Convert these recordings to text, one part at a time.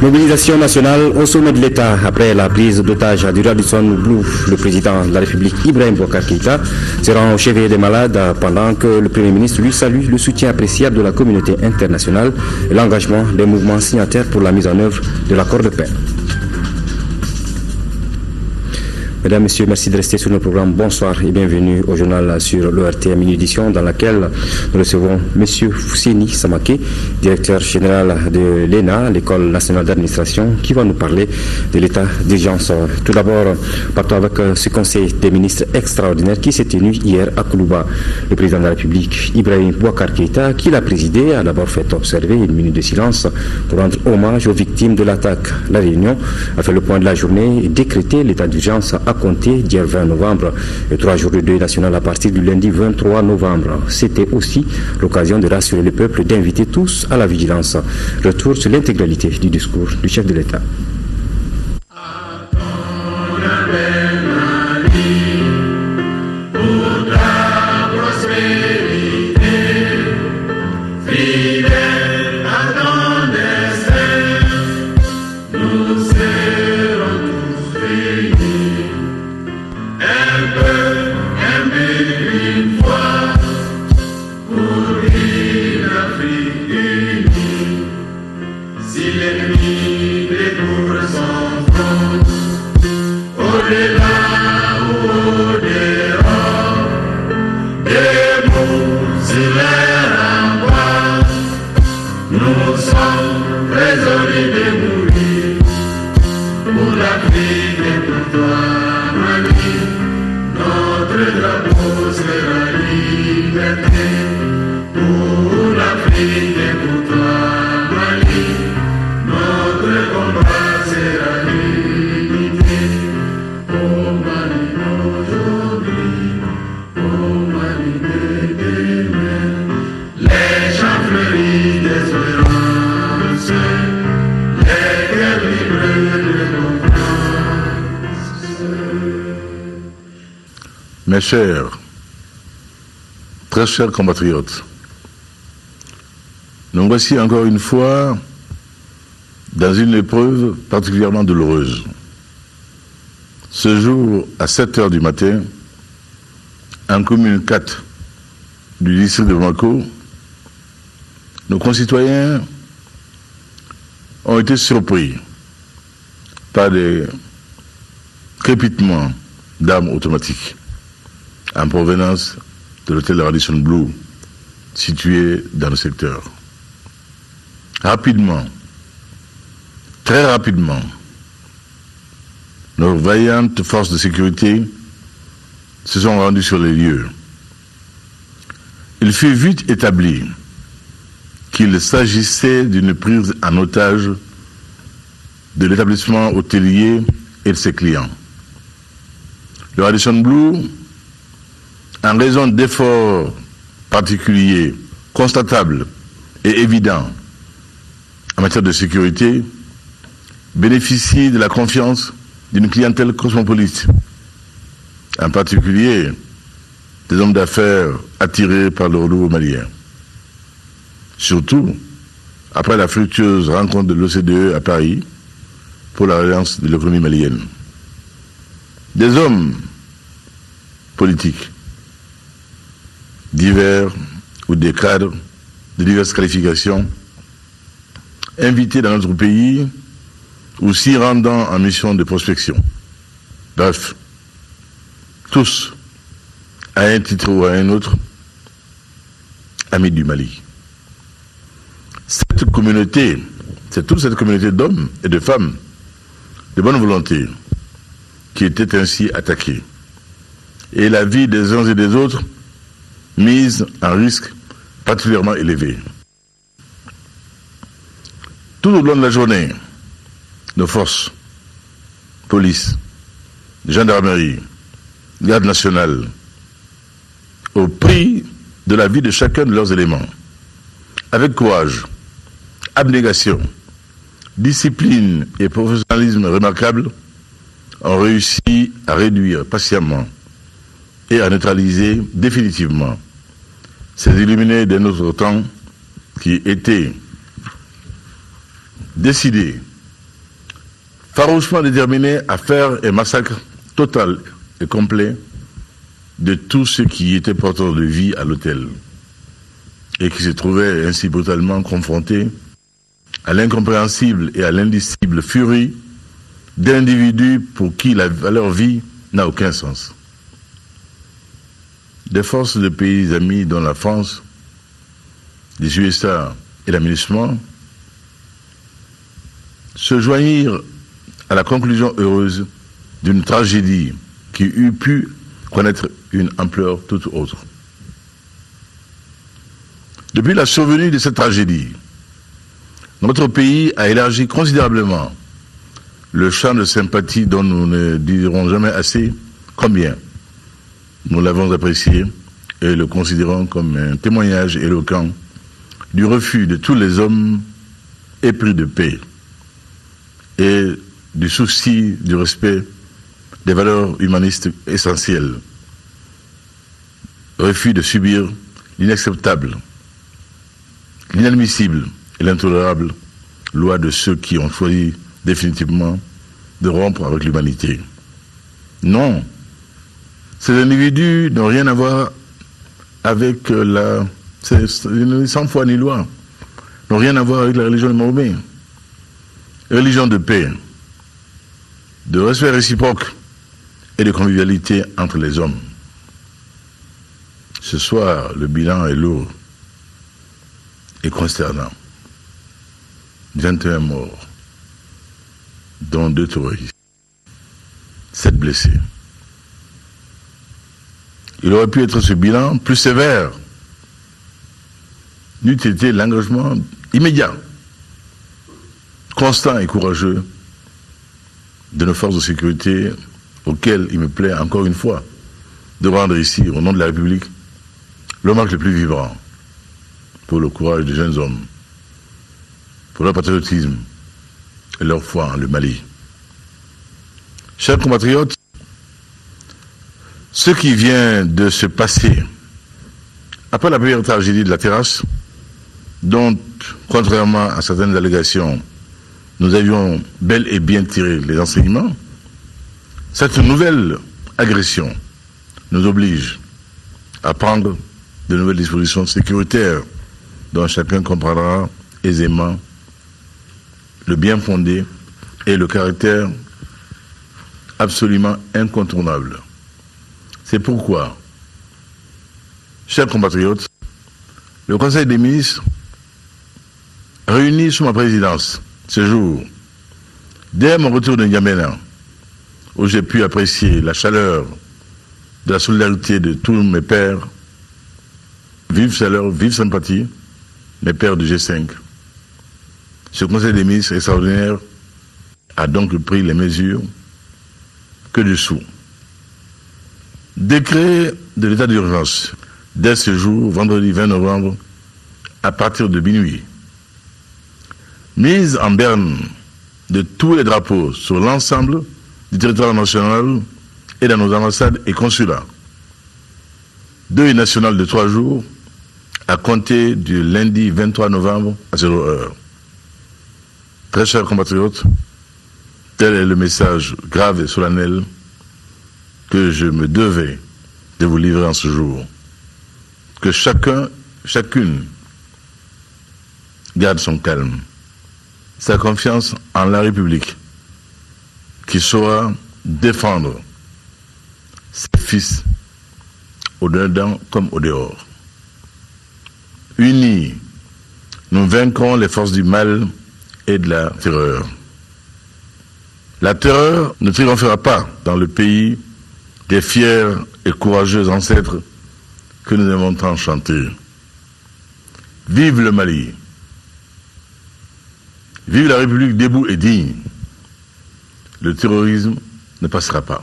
Mobilisation nationale au sommet de l'État après la prise d'otage du Radisson Blu. Le président de la République, Ibrahim Boubacar Keïta, se rend au chevet des malades pendant que le Premier ministre lui salue le soutien appréciable de la communauté internationale et l'engagement des mouvements signataires pour la mise en œuvre de l'accord de paix. Mesdames, Messieurs, merci de rester sur nos programmes. Bonsoir et bienvenue au journal sur l'ORT à minuit édition dans laquelle nous recevons M. Fousseni Samaké, directeur général de l'ENA, l'École nationale d'administration, qui va nous parler de l'état d'urgence. Tout d'abord, partons avec ce conseil des ministres extraordinaire qui s'est tenu hier à Koulouba. Le président de la République, Ibrahim Boubacar Keïta, qui l'a présidé, a d'abord fait observer une minute de silence pour rendre hommage aux victimes de l'attaque. La réunion a fait le point de la journée et décrété l'état d'urgence à compter d'hier 20 novembre et 3 jours de deuil national à partir du lundi 23 novembre. C'était aussi l'occasion de rassurer le peuple et d'inviter tous à la vigilance. Retour sur l'intégralité du discours du chef de l'État. Mes chers, très chers compatriotes, nous voici encore une fois dans une épreuve particulièrement douloureuse. Ce jour, à 7 h du matin, en commune 4 du district de Bamako, nos concitoyens ont été surpris par des crépitements d'armes automatiques en provenance de l'hôtel Radisson Blu, situé dans le secteur. Rapidement, très rapidement, nos vaillantes forces de sécurité se sont rendues sur les lieux. Il fut vite établi qu'il s'agissait d'une prise en otage de l'établissement hôtelier et de ses clients. Le Radisson Blu, en raison d'efforts particuliers, constatables et évidents en matière de sécurité, bénéficie de la confiance d'une clientèle cosmopolite, en particulier des hommes d'affaires attirés par le renouveau malien. Surtout après la fructueuse rencontre de l'OCDE à Paris pour la relance de l'économie malienne. Des hommes politiques divers ou des cadres de diverses qualifications invités dans notre pays ou s'y rendant en mission de prospection. Bref, tous, à un titre ou à un autre, amis du Mali. Cette communauté, c'est toute cette communauté d'hommes et de femmes de bonne volonté qui était ainsi attaquée. Et la vie des uns et des autres mise en risque particulièrement élevé. Tout au long de la journée, nos forces, police, gendarmerie, garde nationale, au prix de la vie de chacun de leurs éléments, avec courage, abnégation, discipline et professionnalisme remarquables, ont réussi à réduire patiemment et à neutraliser définitivement ces illuminés d'un autre temps qui étaient décidés farouchement déterminé à faire un massacre total et complet de tous ceux qui étaient porteurs de vie à l'hôtel et qui se trouvaient ainsi brutalement confrontés à l'incompréhensible et à l'indicible furie d'individus pour qui leur vie n'a aucun sens. Des forces de pays amis dont la France, les USA et l'aménagement se joignirent à la conclusion heureuse d'une tragédie qui eût pu connaître une ampleur toute autre. Depuis la survenue de cette tragédie, notre pays a élargi considérablement le champ de sympathie dont nous ne dirons jamais assez combien nous l'avons apprécié et le considérons comme un témoignage éloquent du refus de tous les hommes épris de paix et du souci du respect des valeurs humanistes essentielles. Refus de subir l'inacceptable, l'inadmissible et l'intolérable loi de ceux qui ont choisi définitivement de rompre avec l'humanité. Non, ces individus n'ont rien à voir avec sans foi ni loi, n'ont rien à voir avec la religion de Mahomet. Religion de paix, de respect réciproque et de convivialité entre les hommes. Ce soir, le bilan est lourd et consternant. 21 morts, dont 2 terroristes, 7 blessés. Il aurait pu être ce bilan plus sévère, n'eût été l'engagement immédiat, constant et courageux de nos forces de sécurité, auxquelles il me plaît encore une fois de rendre ici, au nom de la République, l'hommage le plus vibrant pour le courage des jeunes hommes, pour leur patriotisme et leur foi en le Mali. Chers compatriotes, ce qui vient de se passer après la première tragédie de la terrasse, dont, contrairement à certaines allégations, nous avions bel et bien tiré les enseignements, cette nouvelle agression nous oblige à prendre de nouvelles dispositions sécuritaires dont chacun comprendra aisément le bien fondé et le caractère absolument incontournable. C'est pourquoi, chers compatriotes, le Conseil des ministres, réuni sous ma présidence ce jour, dès mon retour de N'Djamena, où j'ai pu apprécier la chaleur de la solidarité de tous mes pères, vive chaleur, vive sympathie, mes pères du G5. Ce Conseil des ministres extraordinaire a donc pris les mesures que dessous. Décret de l'état d'urgence dès ce jour, vendredi 20 novembre, à partir de minuit. Mise en berne de tous les drapeaux sur l'ensemble du territoire national et dans nos ambassades et consulats. Deuil national de 3 jours à compter du lundi 23 novembre à 0h. Très chers compatriotes, tel est le message grave et solennel que je me devais de vous livrer en ce jour. Que chacune garde son calme, sa confiance en la République, qui saura défendre ses fils au dedans comme au dehors. Unis, nous vaincrons les forces du mal et de la terreur. La terreur ne triomphera pas dans le pays des fiers et courageux ancêtres que nous aimons tant chanter. Vive le Mali! Vive la République debout et digne! Le terrorisme ne passera pas.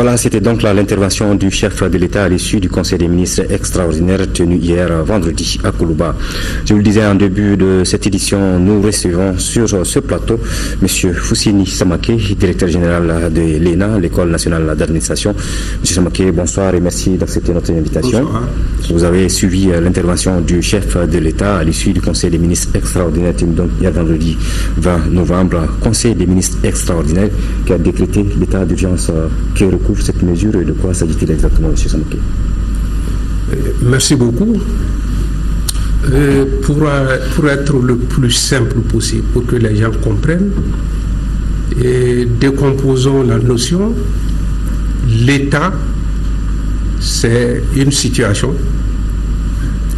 Voilà, c'était donc là l'intervention du chef de l'État à l'issue du Conseil des ministres extraordinaire tenu hier vendredi à Koulouba. Je vous le disais en début de cette édition, nous recevons sur ce plateau M. Foussini Samaké, directeur général de l'ENA, l'École nationale d'administration. M. Samaké, bonsoir et merci d'accepter notre invitation. Bonsoir. Vous avez suivi l'intervention du chef de l'État à l'issue du Conseil des ministres extraordinaire tenu donc hier vendredi 20 novembre. Conseil des ministres extraordinaire qui a décrété l'état d'urgence qui recouvre cette mesure et de quoi s'agit-il exactement, M. Samaké? Merci beaucoup. Pour être le plus simple possible, pour que les gens comprennent, et décomposons la notion. L'état, c'est une situation.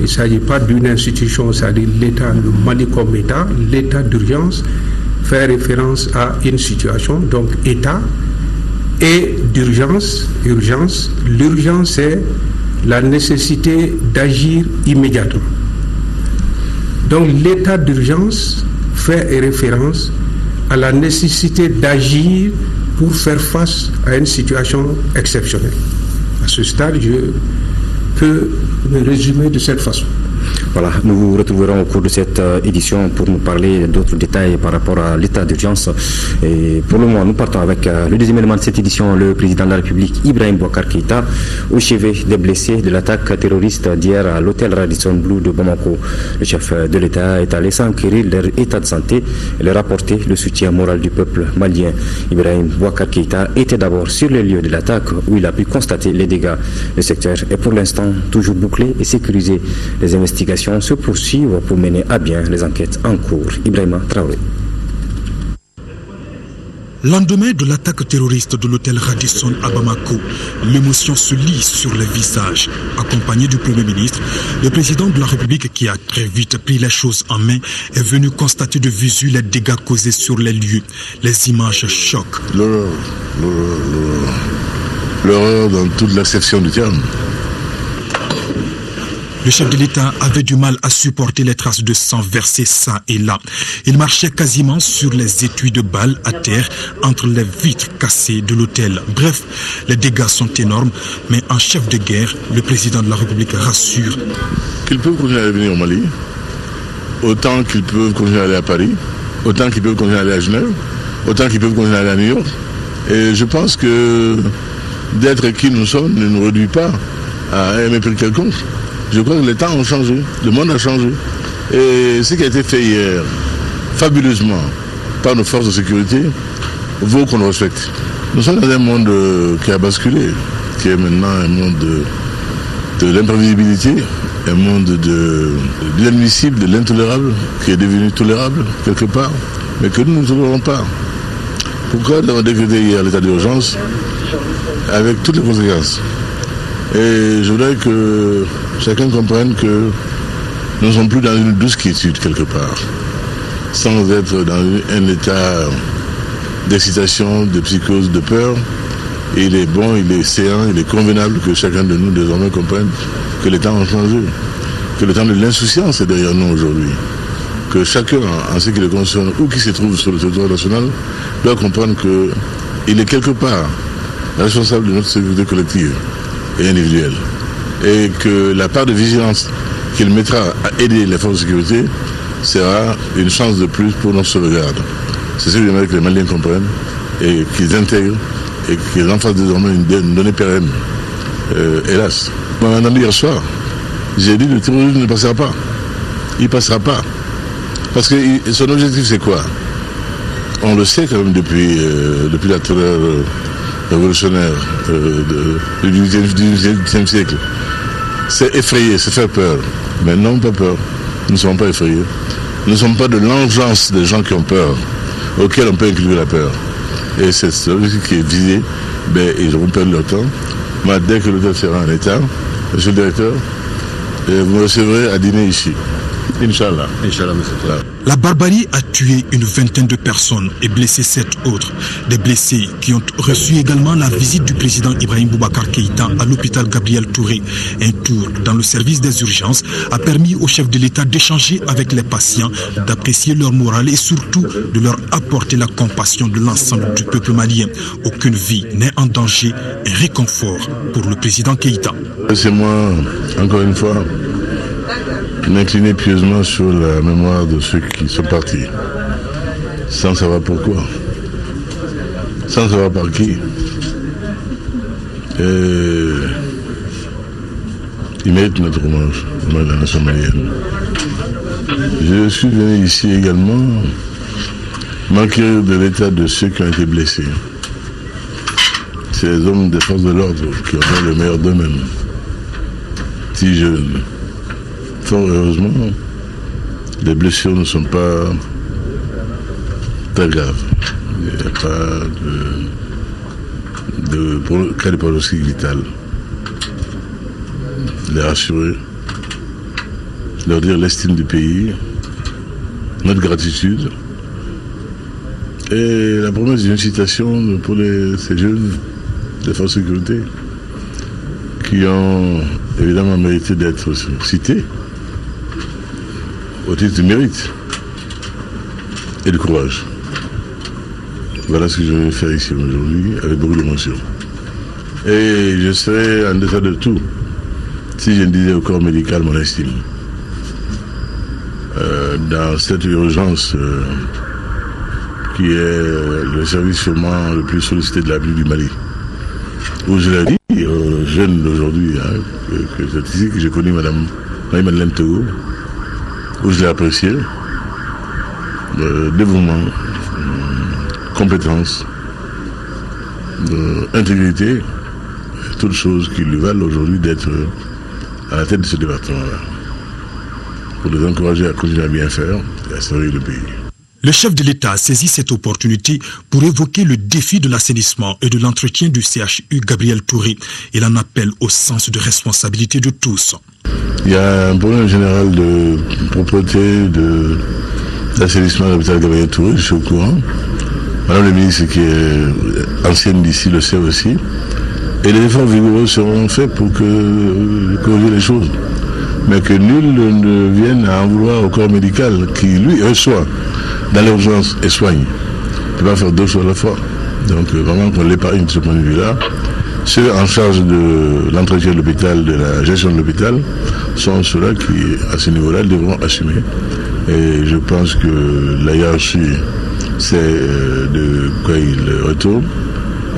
Il ne s'agit pas d'une institution, c'est-à-dire l'État, le Mali comme État. L'état d'urgence fait référence à une situation, donc État, et d'urgence, urgence. L'urgence, c'est la nécessité d'agir immédiatement. Donc l'état d'urgence fait référence à la nécessité d'agir pour faire face à une situation exceptionnelle. À ce stade, je peux me résumer de cette façon. Voilà, nous vous retrouverons au cours de cette édition pour nous parler d'autres détails par rapport à l'état d'urgence. Et pour le moment, nous partons avec le deuxième élément de cette édition, le président de la République, Ibrahim Boubacar Keïta, au chevet des blessés de l'attaque terroriste d'hier à l'hôtel Radisson Blu de Bamako. Le chef de l'État est allé s'enquérir leur état de santé et leur apporter le soutien moral du peuple malien. Ibrahim Boubacar Keïta était d'abord sur le lieu de l'attaque où il a pu constater les dégâts. Le secteur est pour l'instant toujours bouclé et sécurisé. Les investigations se poursuivent pour mener à bien les enquêtes en cours. Ibrahima Traoré. Lendemain de l'attaque terroriste de l'hôtel Radisson à Bamako, l'émotion se lit sur les visages. Accompagné du Premier ministre, le président de la République, qui a très vite pris les choses en main, est venu constater de visu les dégâts causés sur les lieux. Les images choquent. L'horreur dans toute l'acception du terme. Le chef de l'État avait du mal à supporter les traces de sang versées ça et là. Il marchait quasiment sur les étuis de balles à terre entre les vitres cassées de l'hôtel. Bref, les dégâts sont énormes, mais en chef de guerre, le président de la République rassure. Qu'ils peuvent continuer à venir au Mali, autant qu'ils peuvent continuer à aller à Paris, autant qu'ils peuvent continuer à aller à Genève, autant qu'ils peuvent continuer à aller à New York. Et je pense que d'être qui nous sommes ne nous réduit pas à un mépris quelconque. Je crois que les temps ont changé, le monde a changé. Et ce qui a été fait hier, fabuleusement, par nos forces de sécurité, vaut qu'on le respecte. Nous sommes dans un monde qui a basculé, qui est maintenant un monde de l'imprévisibilité, un monde de l'inadmissible, de l'intolérable, qui est devenu tolérable quelque part, mais que nous ne tolérons pas. Pourquoi nous avons décrété hier l'état d'urgence avec toutes les conséquences? Et je voudrais que chacun comprenne que nous ne sommes plus dans une douce quiétude quelque part, sans être dans un état d'excitation, de psychose, de peur. Et il est bon, il est séant, il est convenable que chacun de nous désormais comprenne que les temps ont changé, que le temps de l'insouciance est derrière nous aujourd'hui, que chacun, en ce qui le concerne ou qui se trouve sur le territoire national, doit comprendre qu'il est quelque part responsable de notre sécurité collective et individuelle. Et que la part de vigilance qu'il mettra à aider les forces de sécurité sera une chance de plus pour notre sauvegarde. C'est ce que j'aimerais que les Maliens comprennent et qu'ils intègrent et qu'ils en fassent désormais une donnée pérenne. Hélas. On m'a entendu hier soir, j'ai dit que le terrorisme ne passera pas. Il ne passera pas. Parce que son objectif c'est quoi? On le sait quand même depuis la terreur révolutionnaire du XVIIIe siècle. C'est effrayer, c'est faire peur. Mais non, pas peur. Nous ne sommes pas effrayés. Nous ne sommes pas de l'engeance des gens qui ont peur, auxquels on peut inclure la peur. Et c'est celui qui est visé, ils auront perdu leur temps. Mais dès que l'hôtel sera en état, monsieur le directeur, vous me recevrez à dîner ici. Inch'Allah. Inch'Allah, monsieur. La barbarie a tué une vingtaine de personnes et blessé 7 autres. Des blessés qui ont reçu également la visite du président Ibrahim Boubacar Keïta à l'hôpital Gabriel Touré. Un tour dans le service des urgences a permis au chef de l'État d'échanger avec les patients, d'apprécier leur morale et surtout de leur apporter la compassion de l'ensemble du peuple malien. Aucune vie n'est en danger, un réconfort pour le président Keïta. C'est moi, encore une fois, m'incliner pieusement sur la mémoire de ceux qui sont partis, sans savoir pourquoi, sans savoir par qui. Ils méritent notre hommage, de la nation malienne. Je suis venu ici également m'enquérir de l'état de ceux qui ont été blessés. C'est les hommes des forces de l'ordre qui ont fait le meilleur d'eux-mêmes, si jeunes. Fort heureusement, les blessures ne sont pas très graves. Il n'y a pas de cas de pronostic vital. Les rassurer, leur dire l'estime du pays, notre gratitude et la promesse d'une citation pour ces jeunes des forces de sécurité qui ont évidemment mérité d'être cités au titre du mérite et du courage. Voilà ce que je vais faire ici aujourd'hui avec beaucoup d'émotion. Et je serai en deçà de tout si je ne disais au corps médical mon estime. Dans cette urgence qui est le service sûrement le plus sollicité de la ville du Mali, où je l'ai dit aux jeunes d'aujourd'hui, que c'est ici que j'ai connu Madame Madeleine Togo, où je l'ai apprécié, dévouement, compétence, intégrité, toutes choses qui lui valent aujourd'hui d'être à la tête de ce département-là, pour les encourager à continuer à bien faire et à servir le pays. Le chef de l'État a saisi cette opportunité pour évoquer le défi de l'assainissement et de l'entretien du CHU Gabriel Touré. Il en appelle au sens de responsabilité de tous. Il y a un problème général de propreté, d'assainissement de l'hôpital Gabriel Touré, je suis au courant. Madame le ministre qui est ancienne d'ici le sait aussi. Et les efforts vigoureux seront faits pour corriger les choses. Mais que nul ne vienne à en vouloir au corps médical qui, lui, reçoit dans l'urgence et soigne. Il ne peut pas faire deux choses à la fois. Donc vraiment qu'on l'épargne de ce point de vue-là. Ceux en charge de l'entretien de l'hôpital, de la gestion de l'hôpital, sont ceux-là qui, à ce niveau-là, devront assumer. Et je pense que la hiérarchie, c'est de quoi il retourne.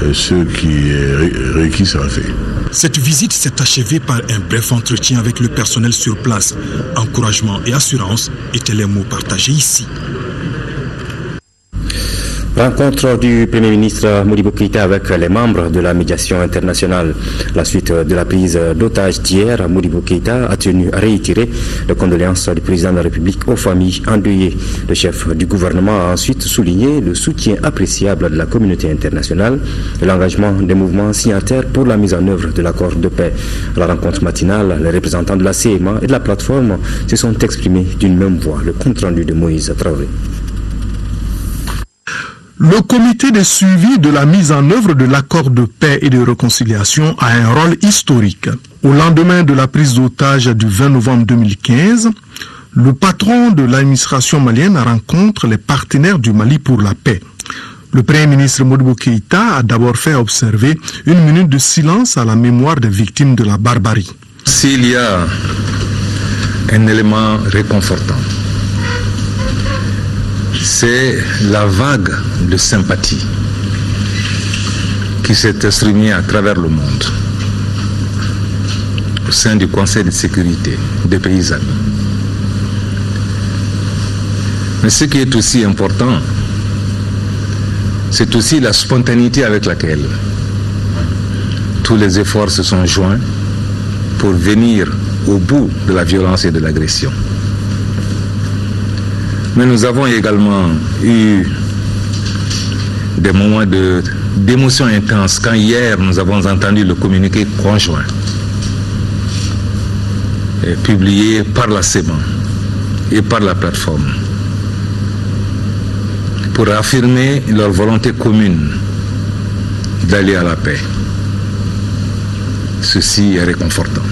Et ce qui est requis sera fait. Cette visite s'est achevée par un bref entretien avec le personnel sur place. Encouragement et assurance étaient les mots partagés ici. Rencontre du Premier ministre Modibo Keïta avec les membres de la médiation internationale. La suite de la prise d'otage d'hier, Modibo Keïta a tenu à réitérer les condoléances du président de la République aux familles endeuillées. Le chef du gouvernement a ensuite souligné le soutien appréciable de la communauté internationale et l'engagement des mouvements signataires pour la mise en œuvre de l'accord de paix. À la rencontre matinale, les représentants de la CMA et de la plateforme se sont exprimés d'une même voix. Le compte-rendu de Moïse Traoré. Le comité de suivi de la mise en œuvre de l'accord de paix et de réconciliation a un rôle historique. Au lendemain de la prise d'otage du 20 novembre 2015, le patron de l'administration malienne rencontre les partenaires du Mali pour la paix. Le Premier ministre Modibo Keïta a d'abord fait observer une minute de silence à la mémoire des victimes de la barbarie. S'il y a un élément réconfortant, c'est la vague de sympathie qui s'est exprimée à travers le monde au sein du Conseil de sécurité des pays amis. Mais ce qui est aussi important, c'est aussi la spontanéité avec laquelle tous les efforts se sont joints pour venir au bout de la violence et de l'agression. Mais nous avons également eu des moments d'émotion intense quand hier nous avons entendu le communiqué conjoint publié par la CEMA et par la plateforme pour affirmer leur volonté commune d'aller à la paix. Ceci est réconfortant.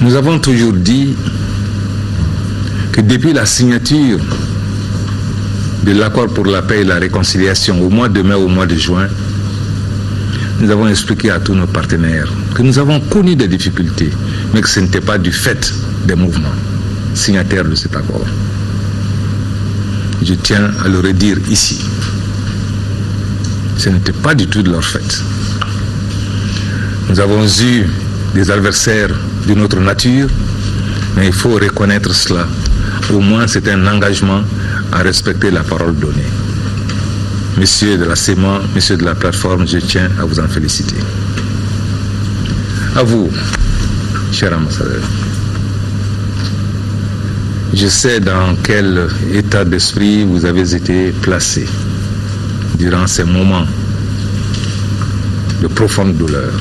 Nous avons toujours dit que depuis la signature de l'accord pour la paix et la réconciliation au mois de mai, au mois de juin, nous avons expliqué à tous nos partenaires que nous avons connu des difficultés, mais que ce n'était pas du fait des mouvements signataires de cet accord. Je tiens à le redire ici. Ce n'était pas du tout de leur fait. Nous avons eu des adversaires d'une autre nature, mais il faut reconnaître cela. Au moins, c'est un engagement à respecter la parole donnée. Messieurs de la CEMA, messieurs de la plateforme, je tiens à vous en féliciter. À vous, cher ambassadeur. Je sais dans quel état d'esprit vous avez été placé durant ces moments de profonde douleur.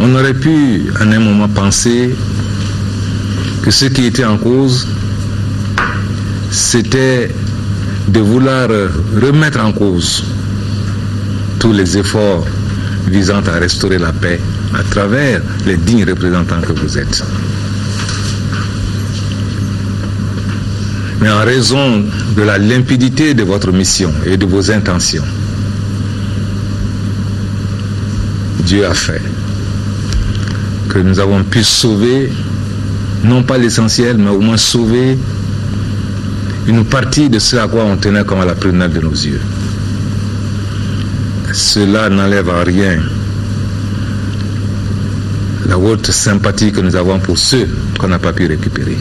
On aurait pu en un moment penser que ce qui était en cause, c'était de vouloir remettre en cause tous les efforts visant à restaurer la paix à travers les dignes représentants que vous êtes. Mais en raison de la limpidité de votre mission et de vos intentions, Dieu a fait que nous avons pu sauver, non pas l'essentiel, mais au moins sauver une partie de ce à quoi on tenait comme à la prunelle de nos yeux. Cela n'enlève en rien la haute sympathie que nous avons pour ceux qu'on n'a pas pu récupérer.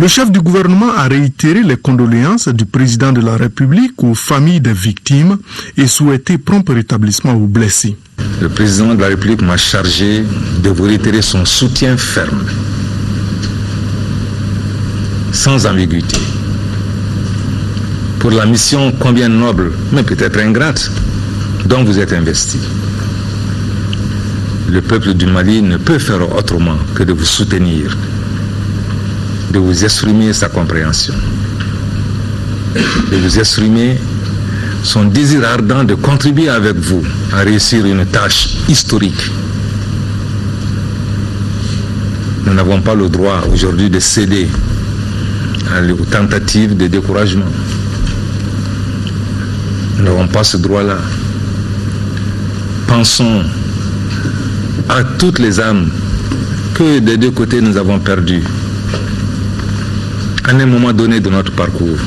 Le chef du gouvernement a réitéré les condoléances du président de la République aux familles des victimes et souhaité prompt rétablissement aux blessés. Le président de la République m'a chargé de vous réitérer son soutien ferme, sans ambiguïté, pour la mission combien noble, mais peut-être ingrate, dont vous êtes investi. Le peuple du Mali ne peut faire autrement que de vous soutenir, de vous exprimer sa compréhension, de vous exprimer son désir ardent de contribuer avec vous à réussir une tâche historique. Nous n'avons pas le droit aujourd'hui de céder aux tentatives de découragement. Nous n'avons pas ce droit-là. Pensons à toutes les âmes que des deux côtés nous avons perdues à un moment donné de notre parcours.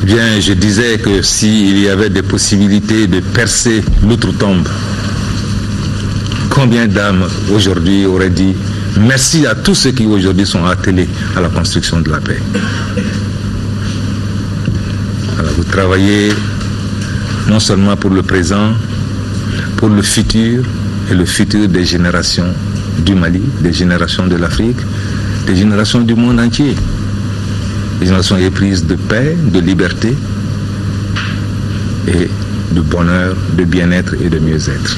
Bien, je disais que s'il y avait des possibilités de percer l'outre-tombe, combien d'âmes aujourd'hui auraient dit merci à tous ceux qui aujourd'hui sont attelés à la construction de la paix. Alors, vous travaillez non seulement pour le présent, pour le futur et le futur des générations du Mali, des générations de l'Afrique, des générations du monde entier. Des générations éprises de paix, de liberté et de bonheur, de bien-être et de mieux-être.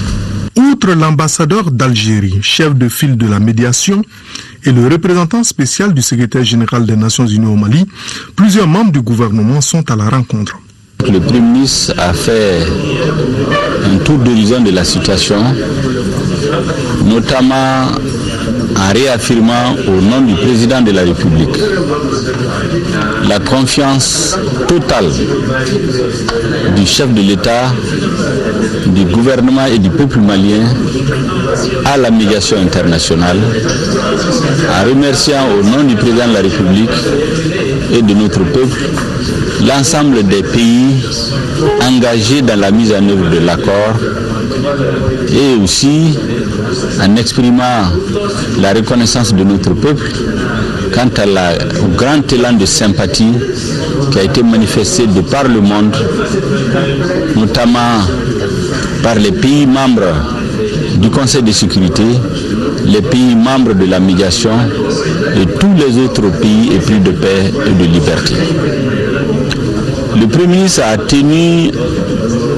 Outre l'ambassadeur d'Algérie, chef de file de la médiation, et le représentant spécial du secrétaire général des Nations Unies au Mali, plusieurs membres du gouvernement sont à la rencontre. Le Premier ministre a fait un tour d'horizon de la situation, notamment en réaffirmant au nom du président de la République la confiance totale du chef de l'État, du gouvernement et du peuple malien à la médiation internationale, en remerciant au nom du président de la République et de notre peuple l'ensemble des pays engagés dans la mise en œuvre de l'accord et aussi en exprimant la reconnaissance de notre peuple quant au grand élan de sympathie qui a été manifesté de par le monde, notamment par les pays membres du Conseil de sécurité, les pays membres de la médiation et tous les autres pays épris de paix et de liberté. Le Premier ministre a tenu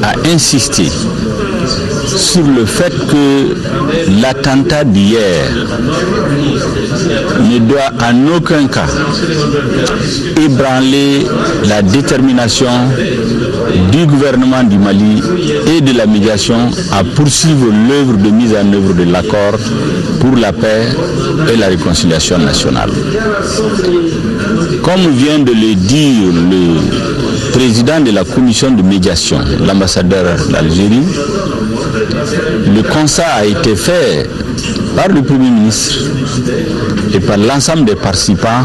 à insister sur le fait que l'attentat d'hier ne doit en aucun cas ébranler la détermination du gouvernement du Mali et de la médiation à poursuivre l'œuvre de mise en œuvre de l'accord pour la paix et la réconciliation nationale. Comme vient de le dire le président de la commission de médiation, l'ambassadeur d'Algérie, le constat a été fait par le Premier ministre et par l'ensemble des participants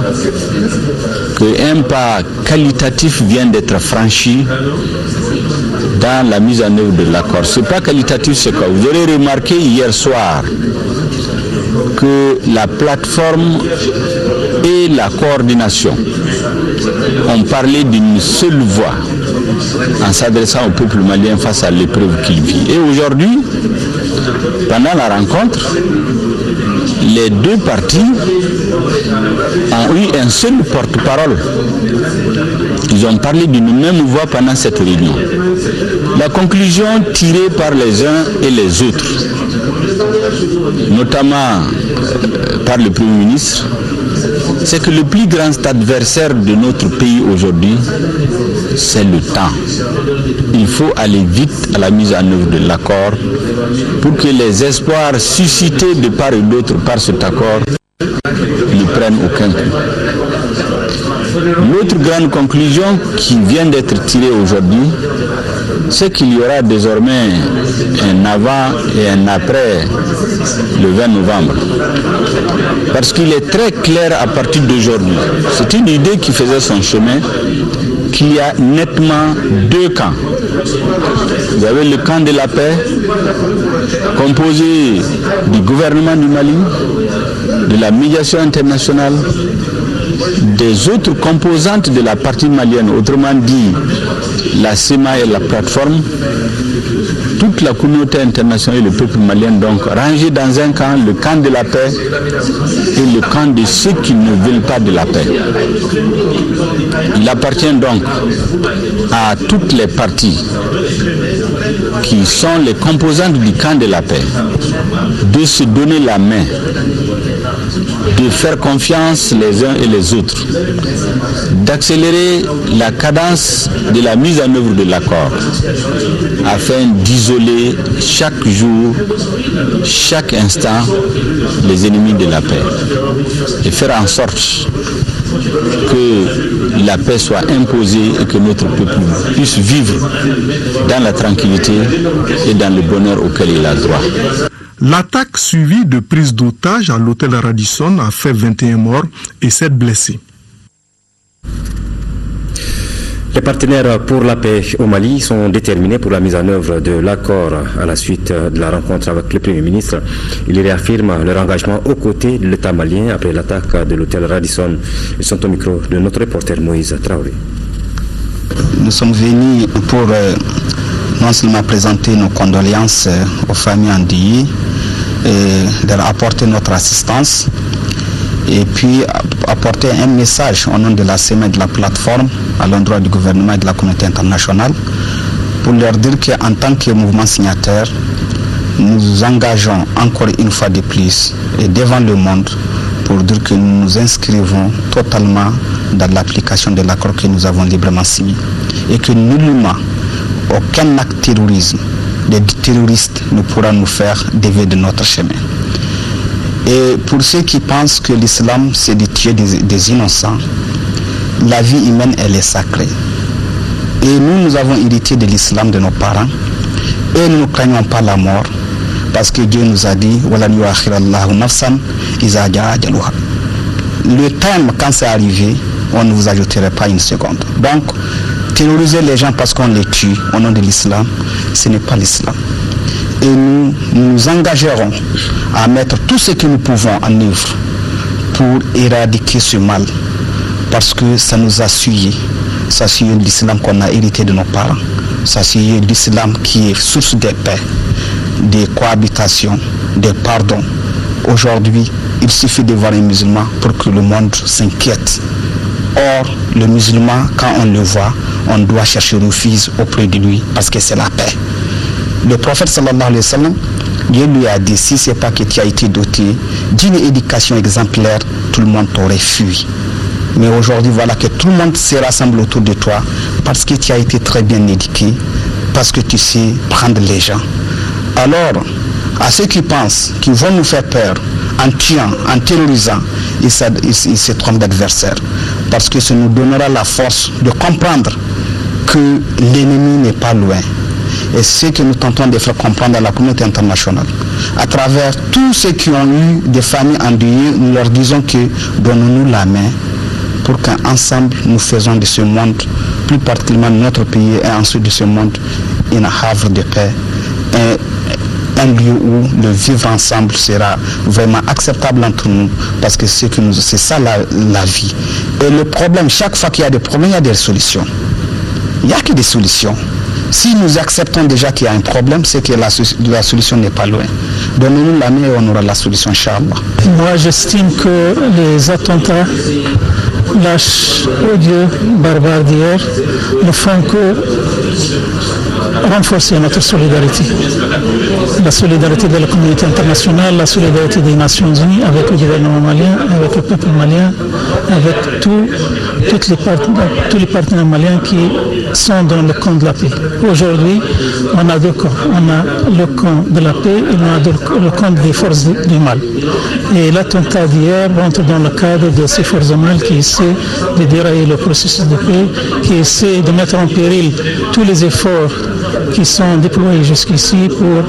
qu'un pas qualitatif vient d'être franchi dans la mise en œuvre de l'accord. Ce pas qualitatif, c'est quoi? Vous aurez remarqué hier soir que la plateforme et la coordination ont parlé d'une seule voix en s'adressant au peuple malien face à l'épreuve qu'il vit. Et aujourd'hui, pendant la rencontre, les deux partis ont eu un seul porte-parole. Ils ont parlé d'une même voix pendant cette réunion. La conclusion tirée par les uns et les autres, notamment par le Premier ministre, c'est que le plus grand adversaire de notre pays aujourd'hui, c'est le temps. Il faut aller vite à la mise en œuvre de l'accord pour que les espoirs suscités de part et d'autre par cet accord ne prennent aucun coup. L'autre grande conclusion qui vient d'être tirée aujourd'hui, c'est qu'il y aura désormais un avant et un après le 20 novembre. Parce qu'il est très clair à partir d'aujourd'hui, c'est une idée qui faisait son chemin, qu'il y a nettement deux camps. Vous avez le camp de la paix, composé du gouvernement du Mali, de la médiation internationale, des autres composantes de la partie malienne, autrement dit la CEMA et la plateforme, toute la communauté internationale et le peuple malien donc rangés dans un camp, le camp de la paix et le camp de ceux qui ne veulent pas de la paix. Il appartient donc à toutes les parties qui sont les composantes du camp de la paix de se donner la main, de faire confiance les uns et les autres, d'accélérer la cadence de la mise en œuvre de l'accord afin d'isoler chaque jour, chaque instant les ennemis de la paix et faire en sorte que la paix soit imposée et que notre peuple puisse vivre dans la tranquillité et dans le bonheur auquel il a droit. L'attaque suivie de prise d'otages à l'hôtel Radisson a fait 21 morts et 7 blessés. Les partenaires pour la paix au Mali sont déterminés pour la mise en œuvre de l'accord à la suite de la rencontre avec le Premier ministre. Il réaffirme leur engagement aux côtés de l'État malien après l'attaque de l'hôtel Radisson. Ils sont au micro de notre reporter Moïse Traoré. Nous sommes venus pour non seulement présenter nos condoléances aux familles endeuillées et leur apporter notre assistance et puis apporter un message au nom de la CEMA et de la plateforme à l'endroit du gouvernement et de la communauté internationale pour leur dire qu'en tant que mouvement signataire, nous nous engageons encore une fois de plus et devant le monde pour dire que nous nous inscrivons totalement dans l'application de l'accord que nous avons librement signé et que nullement aucun acte terrorisme des terroristes ne pourra nous faire dévier de notre chemin. Et pour ceux qui pensent que l'islam c'est de tuer des innocents, la vie humaine elle est sacrée. Et nous avons hérité de l'islam de nos parents et nous ne craignons pas la mort parce que Dieu nous a dit le terme quand c'est arrivé, on ne vous ajouterait pas une seconde. Donc terroriser les gens parce qu'on les tue au nom de l'islam, ce n'est pas l'islam. Et nous nous engagerons à mettre tout ce que nous pouvons en œuvre pour éradiquer ce mal. Parce que ça nous a souillé. Ça a souillé l'islam qu'on a hérité de nos parents. Ça a souillé l'islam qui est source de paix, de cohabitation, de pardon. Aujourd'hui, il suffit de voir un musulman pour que le monde s'inquiète. Or, le musulman, quand on le voit, on doit chercher refuge auprès de lui parce que c'est la paix. Le prophète sallallahu alayhi wa sallam, Dieu lui a dit, si ce n'est pas que tu as été doté d'une éducation exemplaire, tout le monde t'aurait fui. Mais aujourd'hui, voilà que tout le monde se rassemble autour de toi parce que tu as été très bien éduqué, parce que tu sais prendre les gens. Alors, à ceux qui pensent qu'ils vont nous faire peur en tuant, en terrorisant, ils se trompent d'adversaire. Parce que ça nous donnera la force de comprendre que l'ennemi n'est pas loin. Et ce que nous tentons de faire comprendre à la communauté internationale, à travers tous ceux qui ont eu des familles endeuillées, nous leur disons que donnons-nous la main pour qu'ensemble nous faisons de ce monde, plus particulièrement notre pays et ensuite de ce monde, un havre de paix, un lieu où le vivre ensemble sera vraiment acceptable entre nous, parce que c'est ça la vie. Et le problème, chaque fois qu'il y a des problèmes, il y a des solutions. Il n'y a que des solutions. Si nous acceptons déjà qu'il y a un problème, c'est que la solution n'est pas loin. Donnez-nous la main et on aura la solution, Inch'Allah. Moi, j'estime que les attentats lâches, odieux, barbares d'hier ne font que renforcer notre solidarité. La solidarité de la communauté internationale, la solidarité des Nations Unies avec le gouvernement malien, avec le peuple malien, avec tous les partenaires maliens qui sont dans le camp de la paix. Aujourd'hui, on a deux camps. On a le camp de la paix et on a le camp des forces du mal. Et l'attentat d'hier rentre dans le cadre de ces forces du mal qui essaient de dérailler le processus de paix, qui essaient de mettre en péril tous les efforts qui sont déployés jusqu'ici pour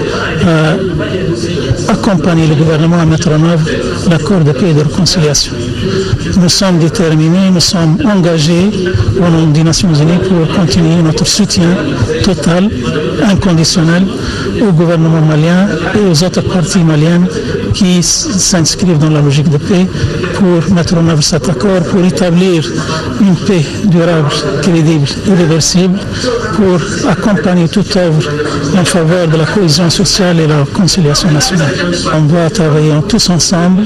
accompagner le gouvernement à mettre en œuvre l'accord de paix et de réconciliation. Nous sommes déterminés, nous sommes engagés au nom des Nations Unies pour continuer notre soutien total, inconditionnel au gouvernement malien et aux autres parties maliennes qui s'inscrivent dans la logique de paix pour mettre en œuvre cet accord, pour établir une paix durable, crédible, irréversible, pour accompagner toute œuvre en faveur de la cohésion sociale et la réconciliation nationale. On doit travailler tous ensemble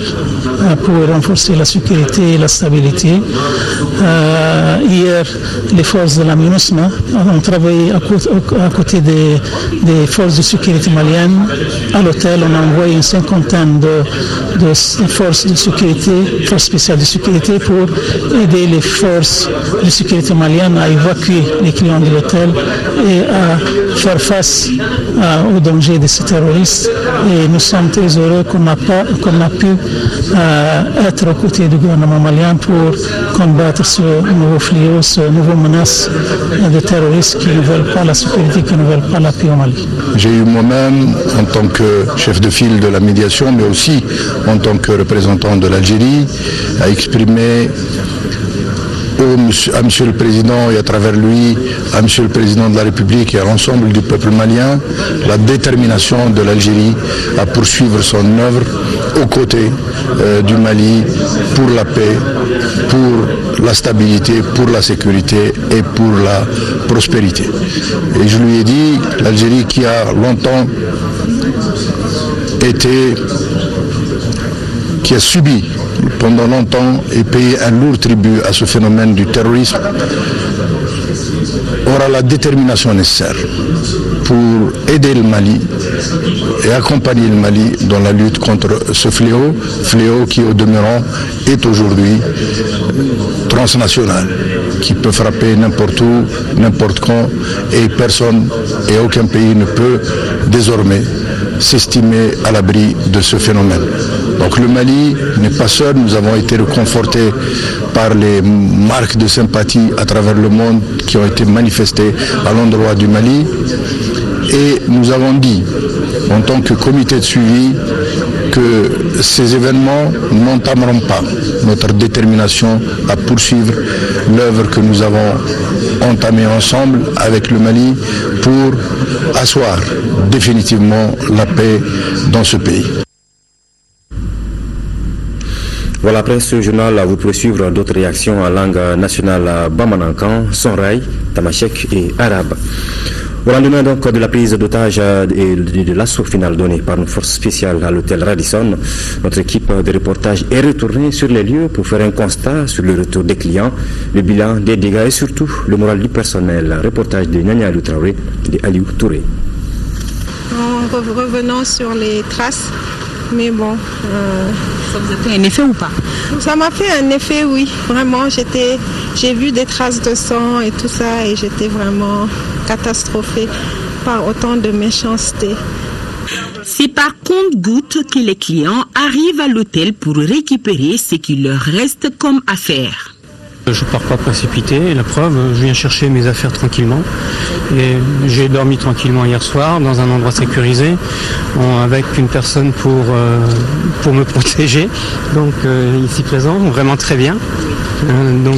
pour renforcer la sécurité et la stabilité. Hier, les forces de la MINUSMA ont travaillé à côté des forces de sécurité maliennes. À l'hôtel, on a envoyé une cinquantaine de forces de sécurité, forces spéciales de sécurité pour aider les forces de sécurité maliennes à évacuer les clients de l'hôtel et à faire face aux dangers de ces terroristes. Et nous sommes très heureux qu'on a pu être aux côtés du gouvernement malien pour combattre ce nouveau fléau, ce nouveau menace de terroristes qui ne veulent pas la sécurité, qui ne veulent pas la paix au Mali. J'ai eu moi-même, en tant que chef de file de la médiation, mais aussi en tant que représentant de l'Algérie, à exprimer à Monsieur le Président et à travers lui à Monsieur le Président de la République et à l'ensemble du peuple malien la détermination de l'Algérie à poursuivre son œuvre aux côtés du Mali pour la paix, pour la stabilité, pour la sécurité et pour la prospérité. Et je lui ai dit, l'Algérie qui a longtemps qui a subi pendant longtemps et payé un lourd tribut à ce phénomène du terrorisme, aura la détermination nécessaire pour aider le Mali et accompagner le Mali dans la lutte contre ce fléau qui au demeurant est aujourd'hui transnational, qui peut frapper n'importe où, n'importe quand, et personne et aucun pays ne peut désormais s'estimer à l'abri de ce phénomène. Donc le Mali n'est pas seul, nous avons été réconfortés par les marques de sympathie à travers le monde qui ont été manifestées à l'endroit du Mali. Et nous avons dit, en tant que comité de suivi, que ces événements n'entameront pas notre détermination à poursuivre l'œuvre que nous avons entamée ensemble avec le Mali pour asseoir définitivement la paix dans ce pays. Voilà, après ce journal, vous pouvez suivre d'autres réactions en langue nationale bamanankan, sonrai, tamashek et arabe. Au lendemain donc de la prise d'otage et de l'assaut final donné par une force spéciale à l'hôtel Radisson, notre équipe de reportage est retournée sur les lieux pour faire un constat sur le retour des clients, le bilan des dégâts et surtout le moral du personnel. Reportage de Nyanya Aliou Traoré et de Aliou Touré. en revenant sur les traces. Mais bon... Ça vous a fait un effet ou pas? Ça m'a fait un effet, oui. Vraiment, j'ai vu des traces de sang et tout ça et j'étais vraiment catastrophée par autant de méchanceté. C'est par compte-gouttes que les clients arrivent à l'hôtel pour récupérer ce qu'il leur reste comme affaires. Je ne pars pas précipité, la preuve, je viens chercher mes affaires tranquillement. Et j'ai dormi tranquillement hier soir dans un endroit sécurisé avec une personne pour me protéger. Donc ici présent, vraiment très bien. De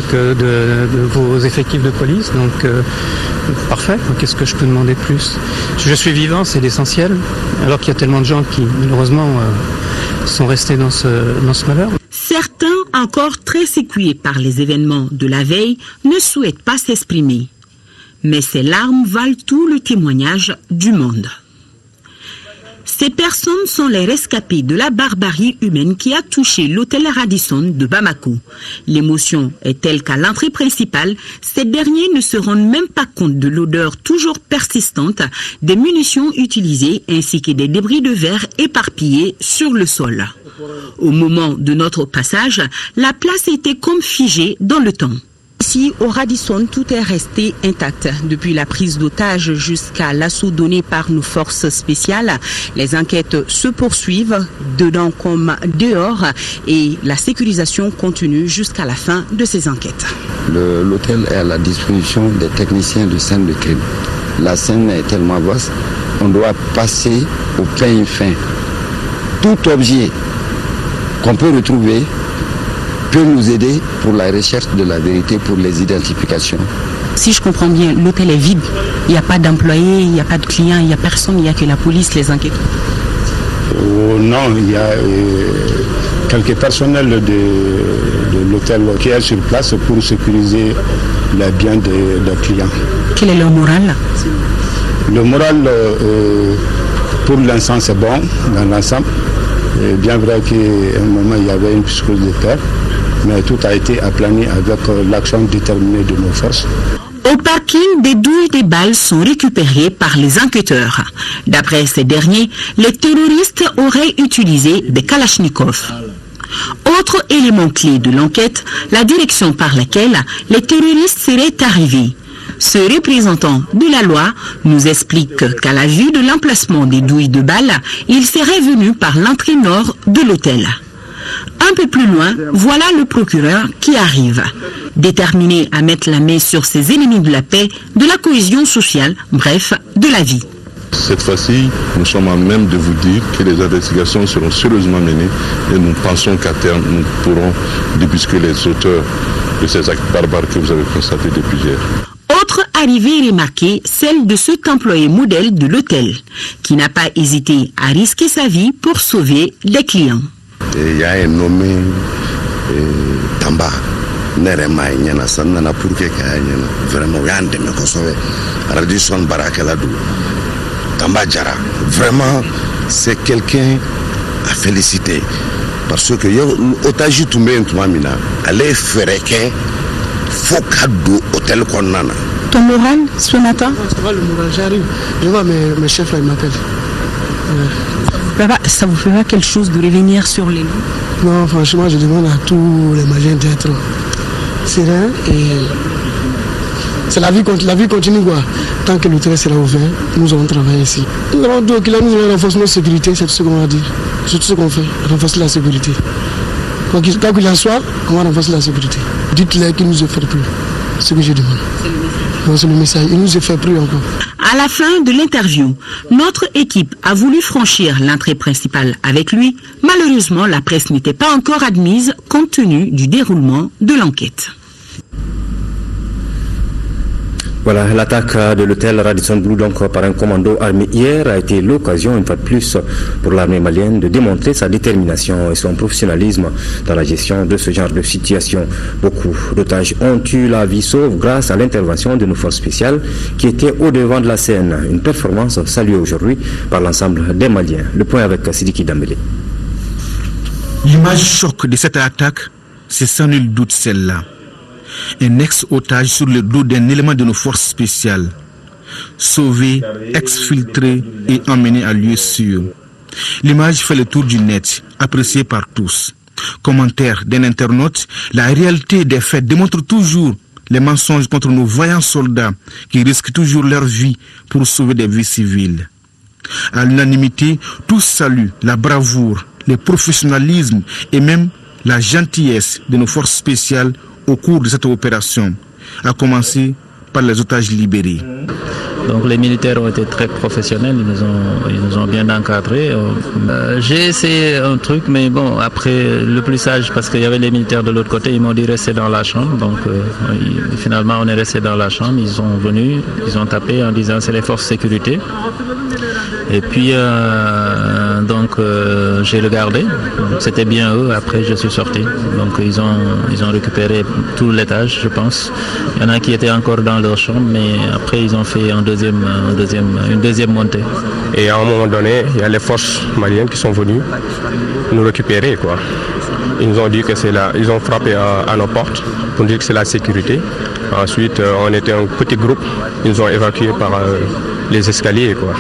vos effectifs de police. Donc parfait, qu'est-ce que je peux demander de plus? Je suis vivant, c'est l'essentiel. Alors qu'il y a tellement de gens qui malheureusement sont restés dans ce malheur. Certains, encore très secoués par les événements de la veille, ne souhaitent pas s'exprimer. Mais ces larmes valent tout le témoignage du monde. Ces personnes sont les rescapés de la barbarie humaine qui a touché l'hôtel Radisson de Bamako. L'émotion est telle qu'à l'entrée principale, ces derniers ne se rendent même pas compte de l'odeur toujours persistante des munitions utilisées ainsi que des débris de verre éparpillés sur le sol. Au moment de notre passage, la place était comme figée dans le temps. Ici, au Radisson, tout est resté intact. Depuis la prise d'otage jusqu'à l'assaut donné par nos forces spéciales, les enquêtes se poursuivent, dedans comme dehors, et la sécurisation continue jusqu'à la fin de ces enquêtes. L'hôtel est à la disposition des techniciens de scène de crime. La scène est tellement vaste, on doit passer au peigne fin. Tout objet qu'on peut retrouver peut nous aider pour la recherche de la vérité, pour les identifications. Si je comprends bien, l'hôtel est vide. Il n'y a pas d'employés, il n'y a pas de clients, il n'y a personne, il n'y a que la police, les enquêteurs. Non, il y a quelques personnels de l'hôtel qui est sur place pour sécuriser les biens des clients. Quel est leur moral? Le moral, pour l'instant, c'est bon dans l'ensemble. Bien vrai qu'à un moment, il y avait une psychose de peur, mais tout a été aplani avec l'action déterminée de nos forces. Au parking, des douilles des balles sont récupérées par les enquêteurs. D'après ces derniers, les terroristes auraient utilisé des kalachnikovs. Autre élément clé de l'enquête, la direction par laquelle les terroristes seraient arrivés. Ce représentant de la loi nous explique qu'à la vue de l'emplacement des douilles de balles, il serait venu par l'entrée nord de l'hôtel. Un peu plus loin, voilà le procureur qui arrive, déterminé à mettre la main sur ces ennemis de la paix, de la cohésion sociale, bref, de la vie. Cette fois-ci, nous sommes à même de vous dire que les investigations seront sérieusement menées et nous pensons qu'à terme, nous pourrons débusquer les auteurs de ces actes barbares que vous avez constatés depuis hier. Autre arrivée remarquée, celle de cet employé modèle de l'hôtel, qui n'a pas hésité à risquer sa vie pour sauver les clients. Il y a un nommé Tamba. Nerema nyana sanana pour que kanyana vraiment yande me kosove Radisson Barakaladu Tamba Jara vraiment c'est quelqu'un à féliciter parce que yo otaji tumbe ntumamina allez faire que faut cadeau hôtel konnana. Ton moral ce matin? Ça va le moral, j'arrive. Je vois mes chefs là, ils m'appellent. Ça vous fait pas quelque chose de revenir sur les lieux? Non, franchement, je demande à tous les Maliens d'être sereins et c'est la vie continue quoi. Tant que l'hôtel sera ouvert, nous allons travailler ici. Nous avons deux kilomètres, nous allons renforcer notre sécurité, c'est tout ce qu'on va dire. C'est tout ce qu'on fait, renforcer la sécurité. Quoi qu'il en soit, on va renforcer la sécurité. Dites-leur qu'ils ne nous effraient plus. C'est ce que je demande. C'est le message. Ils ne nous effraient plus encore. À la fin de l'interview, notre équipe a voulu franchir l'entrée principale avec lui. Malheureusement, la presse n'était pas encore admise compte tenu du déroulement de l'enquête. Voilà, l'attaque de l'hôtel Radisson Blu donc par un commando armé hier a été l'occasion une fois de plus pour l'armée malienne de démontrer sa détermination et son professionnalisme dans la gestion de ce genre de situation. Beaucoup d'otages ont eu la vie sauve grâce à l'intervention de nos forces spéciales qui étaient au devant de la scène. Une performance saluée aujourd'hui par l'ensemble des Maliens. Le point avec Sidiki Dambélé. L'image choc de cette attaque, c'est sans nul doute celle-là. Un ex-otage sur le dos d'un élément de nos forces spéciales. sauvés, exfiltrés et emmenés à lieu sûr. L'image fait le tour du net, appréciée par tous. Commentaire d'un internaute, la réalité des faits démontre toujours les mensonges contre nos vaillants soldats qui risquent toujours leur vie pour sauver des vies civiles. À l'unanimité, tous saluent la bravoure, le professionnalisme et même la gentillesse de nos forces spéciales au cours de cette opération, à commencer par les otages libérés. Donc les militaires ont été très professionnels, ils nous ont bien encadrés. J'ai essayé un truc, mais bon, après le plus sage, parce qu'il y avait les militaires de l'autre côté, ils m'ont dit rester dans la chambre. Donc finalement on est resté dans la chambre, ils sont venus, ils ont tapé en disant c'est les forces de sécurité. Et puis j'ai regardé, c'était bien eux, après je suis sorti. Donc ils ont récupéré tout l'étage, je pense. Il y en a qui étaient encore dans leur chambre, mais après ils ont fait une deuxième montée. Et à un moment donné, il y a les forces maliennes qui sont venues nous récupérer, quoi. Ils nous ont dit que c'est là, ils ont frappé à nos portes pour dire que c'est la sécurité. Ensuite, on était un petit groupe, ils nous ont évacués par les escaliers, quoi.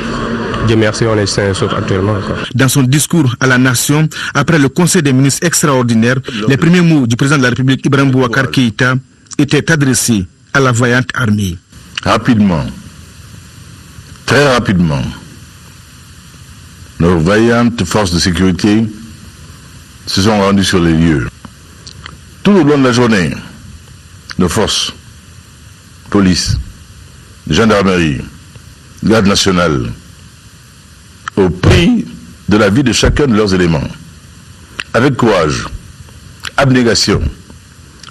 Dieu merci, on est sains et saufs actuellement, quoi. Dans son discours à la nation, après le Conseil des ministres extraordinaire, les premiers mots du président de la République, Ibrahim Boubacar Keïta, étaient adressés à la vaillante armée. Rapidement, très rapidement, nos vaillantes forces de sécurité se sont rendues sur les lieux. Tout au long de la journée, nos forces, police, gendarmerie, garde nationale, au prix de la vie de chacun de leurs éléments, avec courage, abnégation,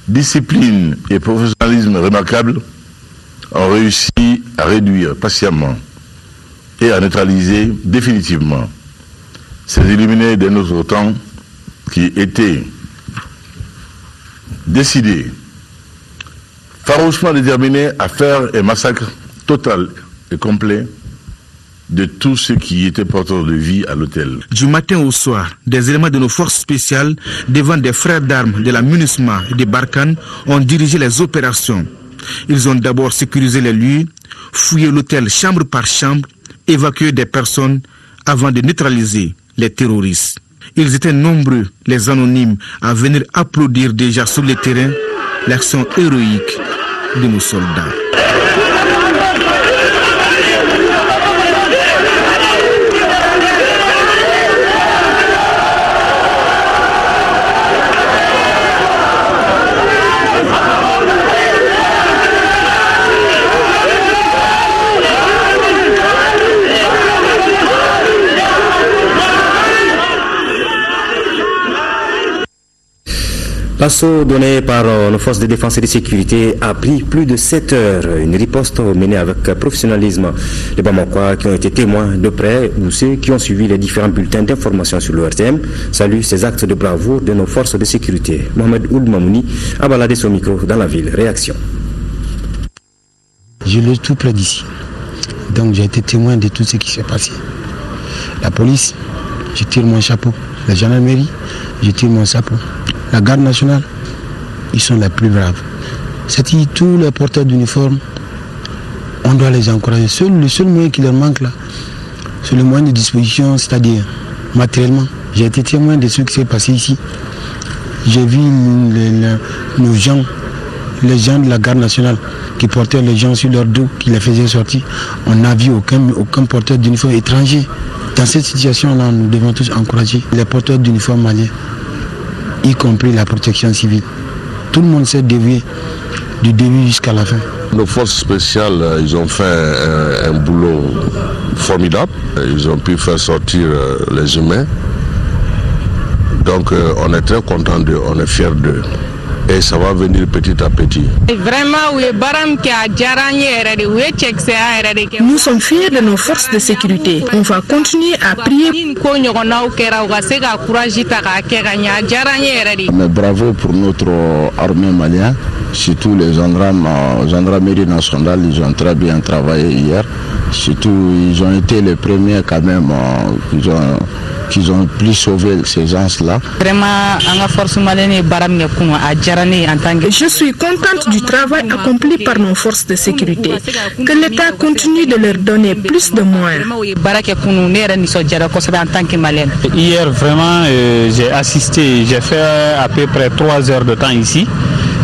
discipline et professionnalisme remarquables, ont réussi à réduire patiemment et à neutraliser définitivement ces illuminés d'un autre temps qui étaient décidés, farouchement déterminés à faire un massacre total et complet de tous ceux qui étaient porteurs de vie à l'hôtel. Du matin au soir, des éléments de nos forces spéciales, devant des frères d'armes de la MINUSMA et des Barkhane, ont dirigé les opérations. Ils ont d'abord sécurisé les lieux, fouillé l'hôtel chambre par chambre, évacué des personnes avant de neutraliser les terroristes. Ils étaient nombreux, les anonymes, à venir applaudir déjà sur le terrain l'action héroïque de nos soldats. L'assaut donné par nos forces de défense et de sécurité a pris plus de 7 heures. Une riposte menée avec professionnalisme. Les Bamakois qui ont été témoins de près ou ceux qui ont suivi les différents bulletins d'information sur le RTM saluent ces actes de bravoure de nos forces de sécurité. Mohamed Ould Mamouni a baladé son micro dans la ville. Réaction. Je l'ai tout près d'ici. Donc j'ai été témoin de tout ce qui s'est passé. La police, je tire mon chapeau. La gendarmerie, je tire mon chapeau. La garde nationale, ils sont les plus braves. C'est-à-dire tous les porteurs d'uniforme, on doit les encourager. Le seul moyen qui leur manque là, c'est le moyen de disposition, c'est-à-dire matériellement. J'ai été témoin de ce qui s'est passé ici. J'ai vu nos gens, les gens de la garde nationale qui portaient les gens sur leur dos, qui les faisaient sortir. On n'a vu aucun porteur d'uniforme étranger. Dans cette situation-là, nous devons tous encourager les porteurs d'uniforme maliens, y compris la protection civile. Tout le monde s'est dévié du début jusqu'à la fin. Nos forces spéciales, ils ont fait un boulot formidable. Ils ont pu faire sortir les humains. Donc on est très content d'eux, on est fiers d'eux. Et ça va venir petit à petit. Nous sommes fiers de nos forces de sécurité. On va continuer à prier. Mais bravo pour notre armée malienne, surtout les gendarmes, gendarmerie nationale, ils ont très bien travaillé hier. Surtout, ils ont été les premiers quand même, ils ont qu'ils ont pu sauver ces gens-là. Je suis contente du travail accompli par nos forces de sécurité. Que l'État continue de leur donner plus de moyens. Hier, vraiment, j'ai assisté, j'ai fait à peu près 3 heures de temps ici.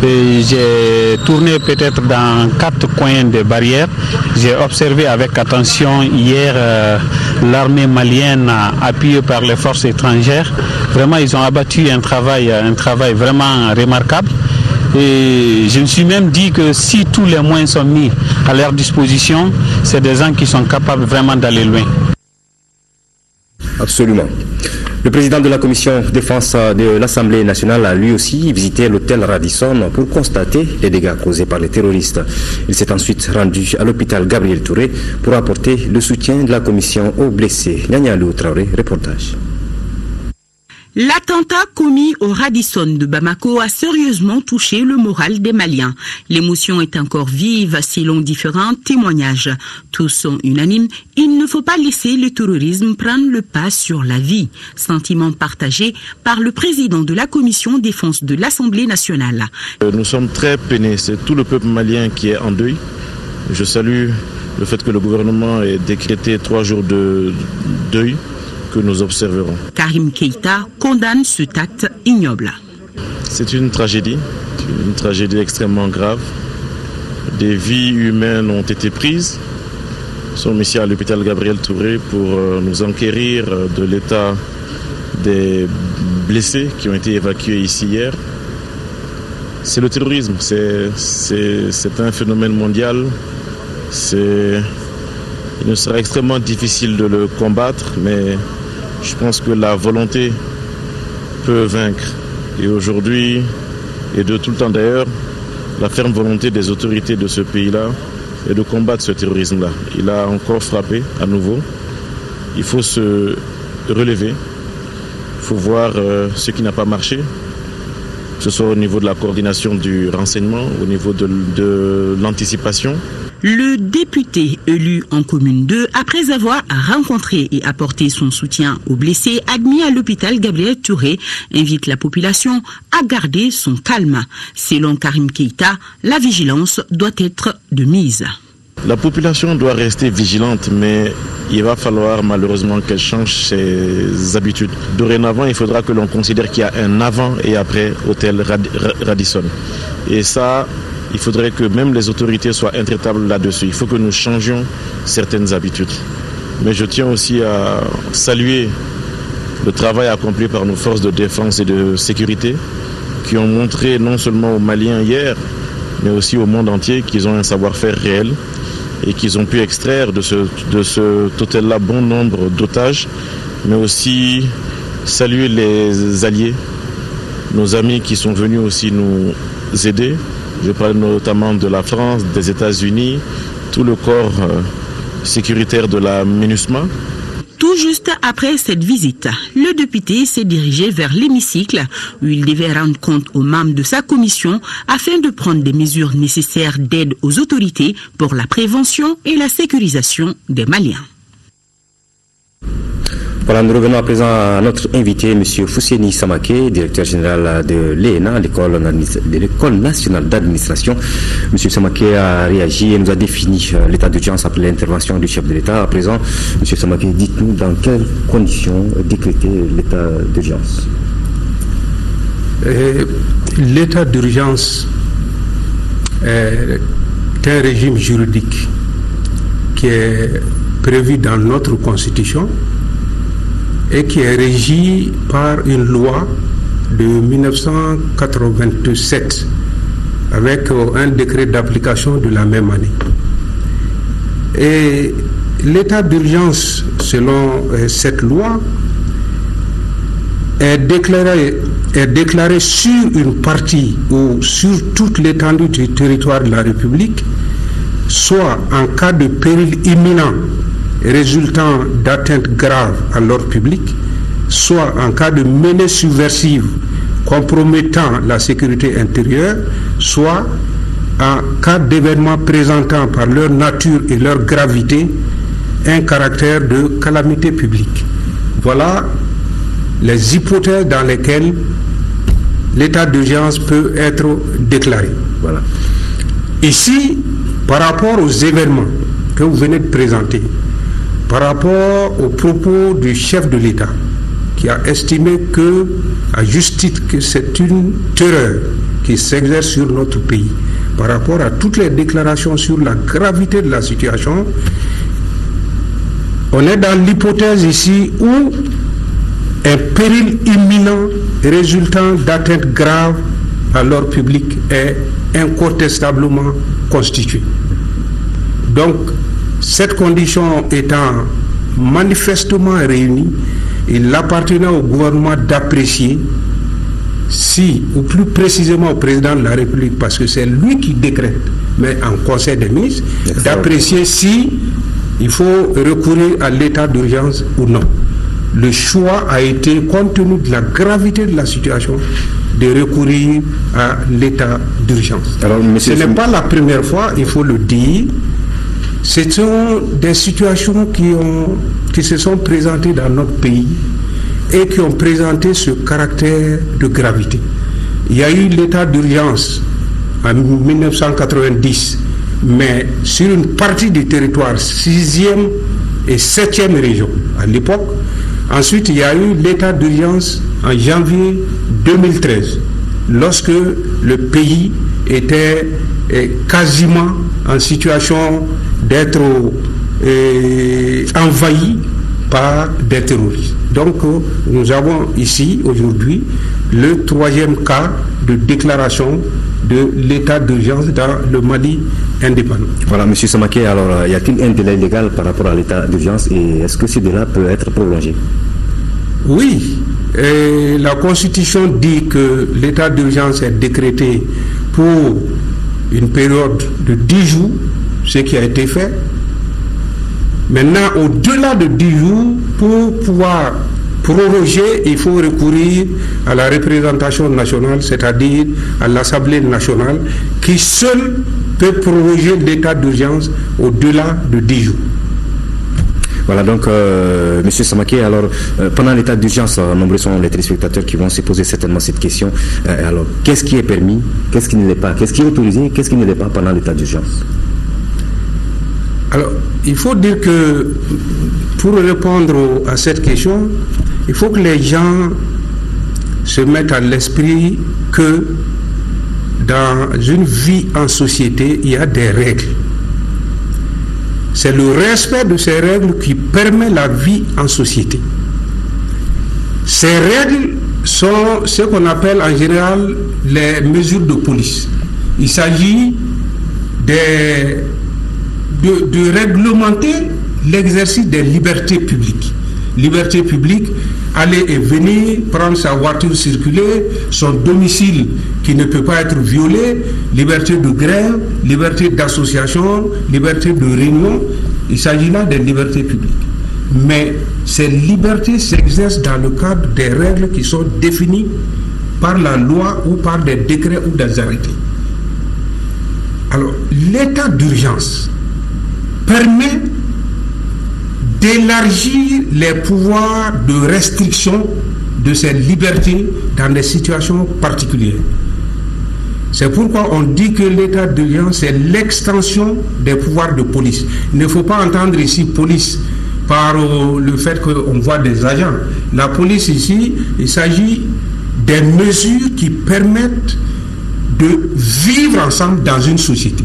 J'ai tourné peut-être dans 4 coins de barrières. J'ai observé avec attention hier l'armée malienne appuyée par les forces étrangères. Vraiment, ils ont abattu un travail vraiment remarquable. Et je me suis même dit que si tous les moyens sont mis à leur disposition, c'est des gens qui sont capables vraiment d'aller loin. Absolument. Le président de la commission défense de l'Assemblée nationale a lui aussi visité l'hôtel Radisson pour constater les dégâts causés par les terroristes. Il s'est ensuite rendu à l'hôpital Gabriel Touré pour apporter le soutien de la commission aux blessés. Nyanya Lou Traoré, reportage. L'attentat commis au Radisson de Bamako a sérieusement touché le moral des Maliens. L'émotion est encore vive selon différents témoignages. Tous sont unanimes, il ne faut pas laisser le terrorisme prendre le pas sur la vie. Sentiment partagé par le président de la commission défense de l'Assemblée nationale. Nous sommes très peinés, c'est tout le peuple malien qui est en deuil. Je salue le fait que le gouvernement ait décrété 3 jours de deuil que nous observerons. Karim Keïta condamne ce acte ignoble. C'est une tragédie extrêmement grave. Des vies humaines ont été prises. Nous sommes ici à l'hôpital Gabriel Touré pour nous enquérir de l'état des blessés qui ont été évacués ici hier. C'est le terrorisme, c'est un phénomène mondial. Il nous sera extrêmement difficile de le combattre, mais je pense que la volonté peut vaincre. Et aujourd'hui, et de tout le temps d'ailleurs, la ferme volonté des autorités de ce pays-là est de combattre ce terrorisme-là. Il a encore frappé à nouveau. Il faut se relever. Il faut voir ce qui n'a pas marché, que ce soit au niveau de la coordination du renseignement, au niveau de l'anticipation. Le député élu en commune 2, après avoir rencontré et apporté son soutien aux blessés admis à l'hôpital Gabriel Touré, invite la population à garder son calme. Selon Karim Keïta, la vigilance doit être de mise. La population doit rester vigilante, mais il va falloir malheureusement qu'elle change ses habitudes. Dorénavant, il faudra que l'on considère qu'il y a un avant et après hôtel Radisson. Et ça, il faudrait que même les autorités soient intraitables là-dessus. Il faut que nous changions certaines habitudes. Mais je tiens aussi à saluer le travail accompli par nos forces de défense et de sécurité qui ont montré non seulement aux Maliens hier, mais aussi au monde entier qu'ils ont un savoir-faire réel et qu'ils ont pu extraire de cet hôtel-là bon nombre d'otages, mais aussi saluer les alliés, nos amis qui sont venus aussi nous aider. Je parle notamment de la France, des États-Unis, tout le corps sécuritaire de la MINUSMA. Tout juste après cette visite, le député s'est dirigé vers l'hémicycle où il devait rendre compte aux membres de sa commission afin de prendre des mesures nécessaires d'aide aux autorités pour la prévention et la sécurisation des Maliens. Voilà, nous revenons à présent à notre invité, M. Fousseni Samaké, directeur général de l'ENA, l'École nationale d'administration. M. Samaké a réagi et nous a défini l'état d'urgence après l'intervention du chef de l'État. À présent, M. Samaké, dites-nous dans quelles conditions décréter l'état d'urgence. L'état d'urgence est un régime juridique qui est prévu dans notre Constitution et qui est régi par une loi de 1987 avec un décret d'application de la même année. Et l'état d'urgence, selon cette loi, est déclaré sur une partie ou sur toute l'étendue du territoire de la République, soit en cas de péril imminent résultant d'atteinte grave à l'ordre public, soit en cas de menace subversive compromettant la sécurité intérieure, soit en cas d'événements présentant par leur nature et leur gravité un caractère de calamité publique. Voilà les hypothèses dans lesquelles l'état d'urgence peut être déclaré. Voilà. Ici, par rapport aux événements que vous venez de présenter, par rapport aux propos du chef de l'État, qui a estimé que, à juste titre, que c'est une terreur qui s'exerce sur notre pays, par rapport à toutes les déclarations sur la gravité de la situation, on est dans l'hypothèse ici où un péril imminent résultant d'atteintes graves à l'ordre public est incontestablement constitué. Donc, cette condition étant manifestement réunie, il appartenait au gouvernement d'apprécier si, ou plus précisément au président de la République, parce que c'est lui qui décrète, mais en Conseil des ministres, d'apprécier si il faut recourir à l'état d'urgence ou non. Le choix a été, compte tenu de la gravité de la situation, de recourir à l'état d'urgence. Ce n'est pas la première fois, il faut le dire. Ce sont des situations qui se sont présentées dans notre pays et qui ont présenté ce caractère de gravité. Il y a eu l'état d'urgence en 1990, mais sur une partie du territoire, 6e et 7e région à l'époque. Ensuite, il y a eu l'état d'urgence en janvier 2013, lorsque le pays était quasiment en situation d'être envahi par des terroristes. Donc, nous avons ici, aujourd'hui, le 3e cas de déclaration de l'état d'urgence dans le Mali indépendant. Voilà, M. Samaké, alors y a-t-il un délai légal par rapport à l'état d'urgence et est-ce que ce délai peut être prolongé? Oui, la Constitution dit que l'état d'urgence est décrété pour une période de 10 jours, ce qui a été fait. Maintenant, au-delà de 10 jours, pour pouvoir proroger, il faut recourir à la représentation nationale, c'est-à-dire à l'Assemblée nationale, qui seule peut proroger l'état d'urgence au-delà de 10 jours. Voilà, donc, M. Samaké, alors, pendant l'état d'urgence, nombreux sont les téléspectateurs qui vont se poser certainement cette question. Alors, qu'est-ce qui est permis, qu'est-ce qui ne l'est pas? Qu'est-ce qui est autorisé, qu'est-ce qui ne l'est pas pendant l'état d'urgence? Alors, il faut dire que, pour répondre à cette question, il faut que les gens se mettent à l'esprit que dans une vie en société, il y a des règles. C'est le respect de ces règles qui permet la vie en société. Ces règles sont ce qu'on appelle en général les mesures de police. Il s'agit de réglementer l'exercice des libertés publiques. Liberté publique, aller et venir, prendre sa voiture, circuler, son domicile qui ne peut pas être violé, liberté de grève, liberté d'association, liberté de réunion. Il s'agit là des libertés publiques. Mais ces libertés s'exercent dans le cadre des règles qui sont définies par la loi ou par des décrets ou des arrêtés. Alors, l'état d'urgence permet d'élargir les pouvoirs de restriction de ces libertés dans des situations particulières. C'est pourquoi on dit que l'état d'urgence c'est l'extension des pouvoirs de police. Il ne faut pas entendre ici police par le fait qu'on voit des agents. La police ici, il s'agit des mesures qui permettent de vivre ensemble dans une société.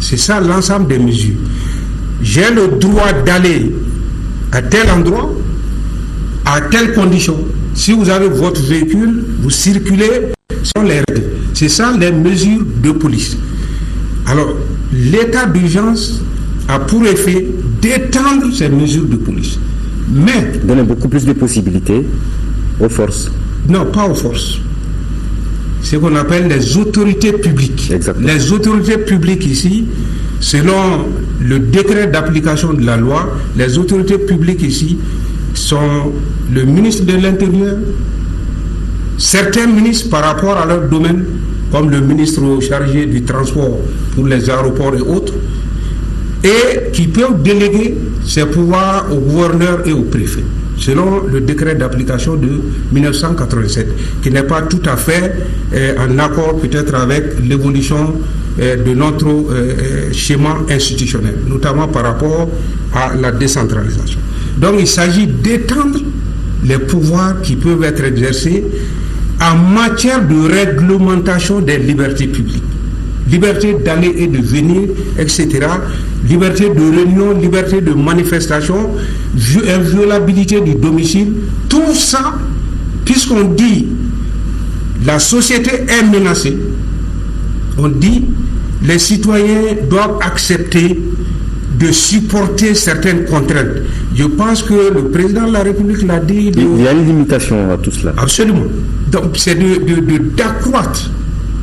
C'est ça l'ensemble des mesures. J'ai le droit d'aller à tel endroit, à telle condition. Si vous avez votre véhicule, vous circulez sans les règles. C'est ça les mesures de police. Alors, l'état d'urgence a pour effet d'étendre ces mesures de police. Mais... donner beaucoup plus de possibilités aux forces. Non, pas aux forces. C'est ce qu'on appelle les autorités publiques. Exactement. Les autorités publiques ici, selon le décret d'application de la loi, les autorités publiques ici sont le ministre de l'Intérieur, certains ministres par rapport à leur domaine, comme le ministre chargé du transport pour les aéroports et autres, et qui peuvent déléguer ses pouvoirs au gouverneur et au préfet. selon le décret d'application de 1987, qui n'est pas tout à fait en accord peut-être avec l'évolution de notre schéma institutionnel, notamment par rapport à la décentralisation. Donc il s'agit d'étendre les pouvoirs qui peuvent être exercés en matière de réglementation des libertés publiques. Liberté d'aller et de venir, etc. Liberté de réunion, liberté de manifestation, inviolabilité du domicile. Tout ça, puisqu'on dit la société est menacée, on dit les citoyens doivent accepter de supporter certaines contraintes. Je pense que le président de la République l'a dit. Il y a une limitation à tout cela. Absolument. Donc c'est d'accroître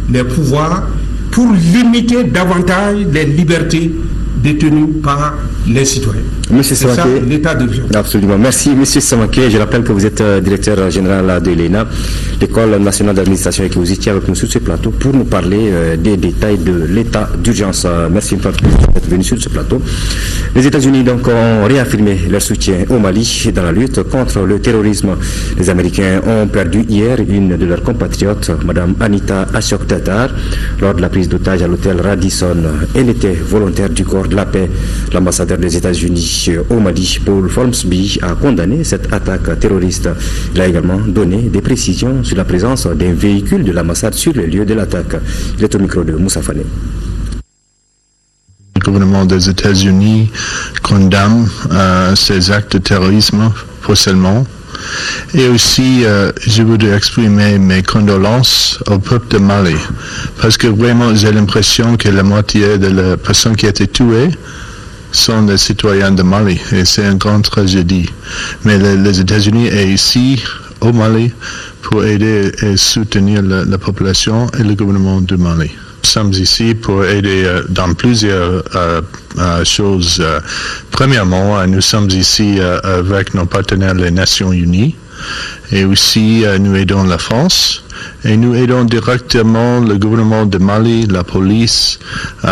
les pouvoirs pour limiter davantage les libertés détenues par les citoyens. Monsieur c'est ça Samaké, l'état d'urgence. Absolument. Merci, Monsieur Samaké. Je rappelle que vous êtes directeur général de l'ENA, l'École nationale d'administration, et que vous étiez avec nous sur ce plateau pour nous parler des détails de l'état d'urgence. Merci une fois de plus d'être venu sur ce plateau. Les États-Unis donc ont réaffirmé leur soutien au Mali dans la lutte contre le terrorisme. Les Américains ont perdu hier une de leurs compatriotes, Madame Anita Ashok-Tatar, lors de la prise d'otage à l'hôtel Radisson. Elle était volontaire du corps de la paix. L'ambassadeur des États-Unis au Mali, Paul Formsby, a condamné cette attaque terroriste. Il a également donné des précisions sur la présence d'un véhicule de l'ambassade sur le lieu de l'attaque. Il est au micro de Moussa Fane. Le gouvernement des États-Unis condamne ces actes de terrorisme forcément. Et aussi, je voudrais exprimer mes condoléances au peuple de Mali, parce que vraiment, j'ai l'impression que la moitié des personnes qui ont été tuées sont des citoyens de Mali, et c'est une grande tragédie. Mais les États-Unis sont ici, au Mali, pour aider et soutenir la population et le gouvernement du Mali. Nous sommes ici pour aider dans plusieurs choses. Premièrement, nous sommes ici avec nos partenaires les Nations Unies, et aussi nous aidons la France, et nous aidons directement le gouvernement de Mali, la police.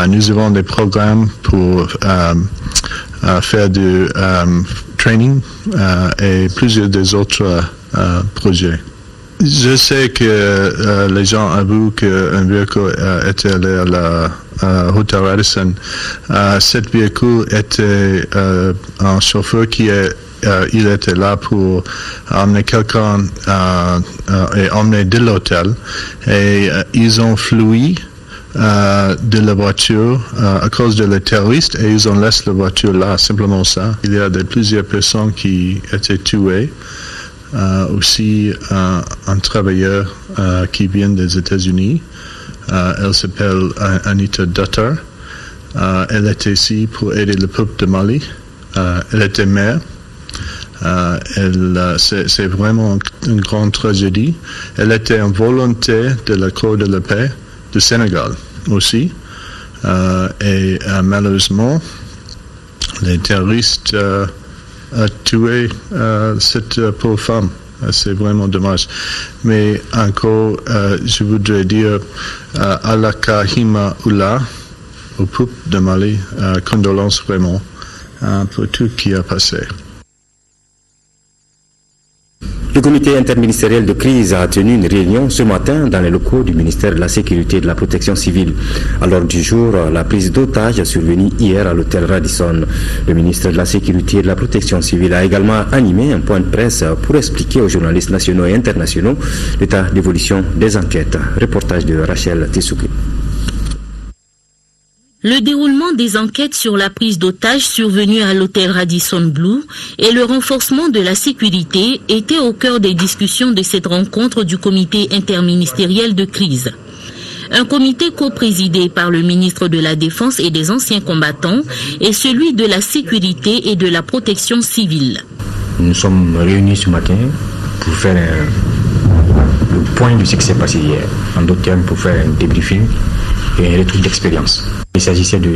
Nous avons des programmes pour faire du training et plusieurs des autres projets. Je sais que les gens avouent qu'un véhicule était allé à la route Radisson. Cet véhicule était un chauffeur il était là pour emmener quelqu'un et emmener de l'hôtel. Et ils ont fui de la voiture à cause de les terroristes, et ils ont laissé la voiture là, simplement ça. Il y a plusieurs personnes qui étaient tuées. Aussi un travailleur qui vient des États-Unis. Elle s'appelle Anita Dutter. Elle était ici pour aider le peuple de Mali. Elle était mère. C'est vraiment une grande tragédie. Elle était en volonté de la Cour de la paix du Sénégal aussi. Et malheureusement, les terroristes ont tué cette pauvre femme. C'est vraiment dommage. Mais encore, je voudrais dire Alaka Hima Oula au peuple de Mali, condoléances vraiment pour tout ce qui a passé. Le comité interministériel de crise a tenu une réunion ce matin dans les locaux du ministère de la Sécurité et de la Protection civile. À l'ordre du jour, la prise d'otages survenue hier à l'hôtel Radisson. Le ministre de la Sécurité et de la Protection civile a également animé un point de presse pour expliquer aux journalistes nationaux et internationaux l'état d'évolution des enquêtes. Reportage de Rachel Tessouké. Le déroulement des enquêtes sur la prise d'otages survenue à l'hôtel Radisson Blu et le renforcement de la sécurité étaient au cœur des discussions de cette rencontre du comité interministériel de crise. Un comité co-présidé par le ministre de la Défense et des anciens combattants et celui de la sécurité et de la protection civile. Nous sommes réunis ce matin pour faire le point de ce qui s'est passé hier. En d'autres termes, pour faire un débriefing et un retour d'expérience. Il s'agissait de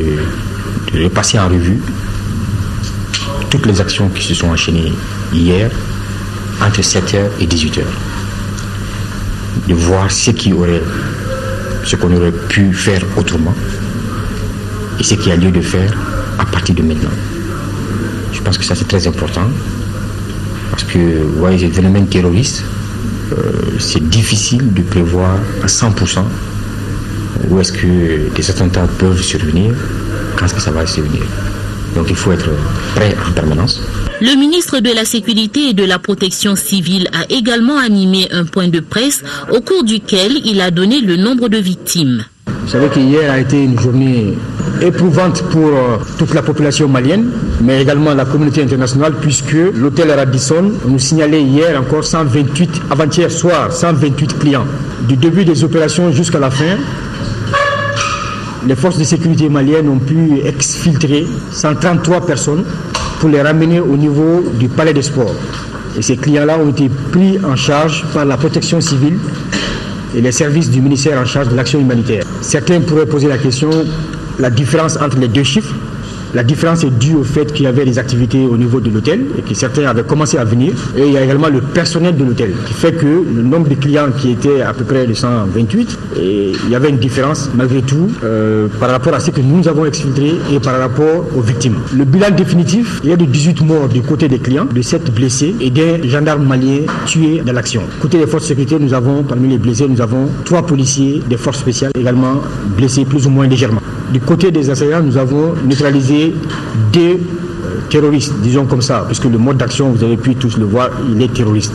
repasser en revue toutes les actions qui se sont enchaînées hier entre 7h et 18h. De voir ce qu'on aurait pu faire autrement et ce qu'il y a lieu de faire à partir de maintenant. Je pense que ça c'est très important Parce que, vous voyez, ces phénomènes terroristes, c'est difficile de prévoir à 100% où est-ce que des attentats peuvent survenir, quand est-ce que ça va survenir. Donc il faut être prêt en permanence. Le ministre de la Sécurité et de la Protection civile a également animé un point de presse au cours duquel il a donné le nombre de victimes. Vous savez qu'hier a été une journée éprouvante pour toute la population malienne, mais également la communauté internationale, puisque l'hôtel Radisson nous signalait hier encore 128, avant-hier soir, 128 clients. Du début des opérations jusqu'à la fin, les forces de sécurité maliennes ont pu exfiltrer 133 personnes pour les ramener au niveau du palais des sports. Et ces clients-là ont été pris en charge par la protection civile et les services du ministère en charge de l'action humanitaire. Certains pourraient poser la question, la différence entre les deux chiffres. La différence est due au fait qu'il y avait des activités au niveau de l'hôtel et que certains avaient commencé à venir. Et il y a également le personnel de l'hôtel qui fait que le nombre de clients qui était à peu près de 128, et il y avait une différence malgré tout par rapport à ce que nous avons exfiltré et par rapport aux victimes. Le bilan définitif, il y a de 18 morts du côté des clients, de 7 blessés et des gendarmes maliens tués dans l'action. Côté des forces de sécurité, nous avons, parmi les blessés, nous avons 3 policiers des forces spéciales également blessés plus ou moins légèrement. Du côté des assaillants, nous avons neutralisé 2 terroristes, disons comme ça, puisque le mode d'action, vous avez pu tous le voir, il est terroriste.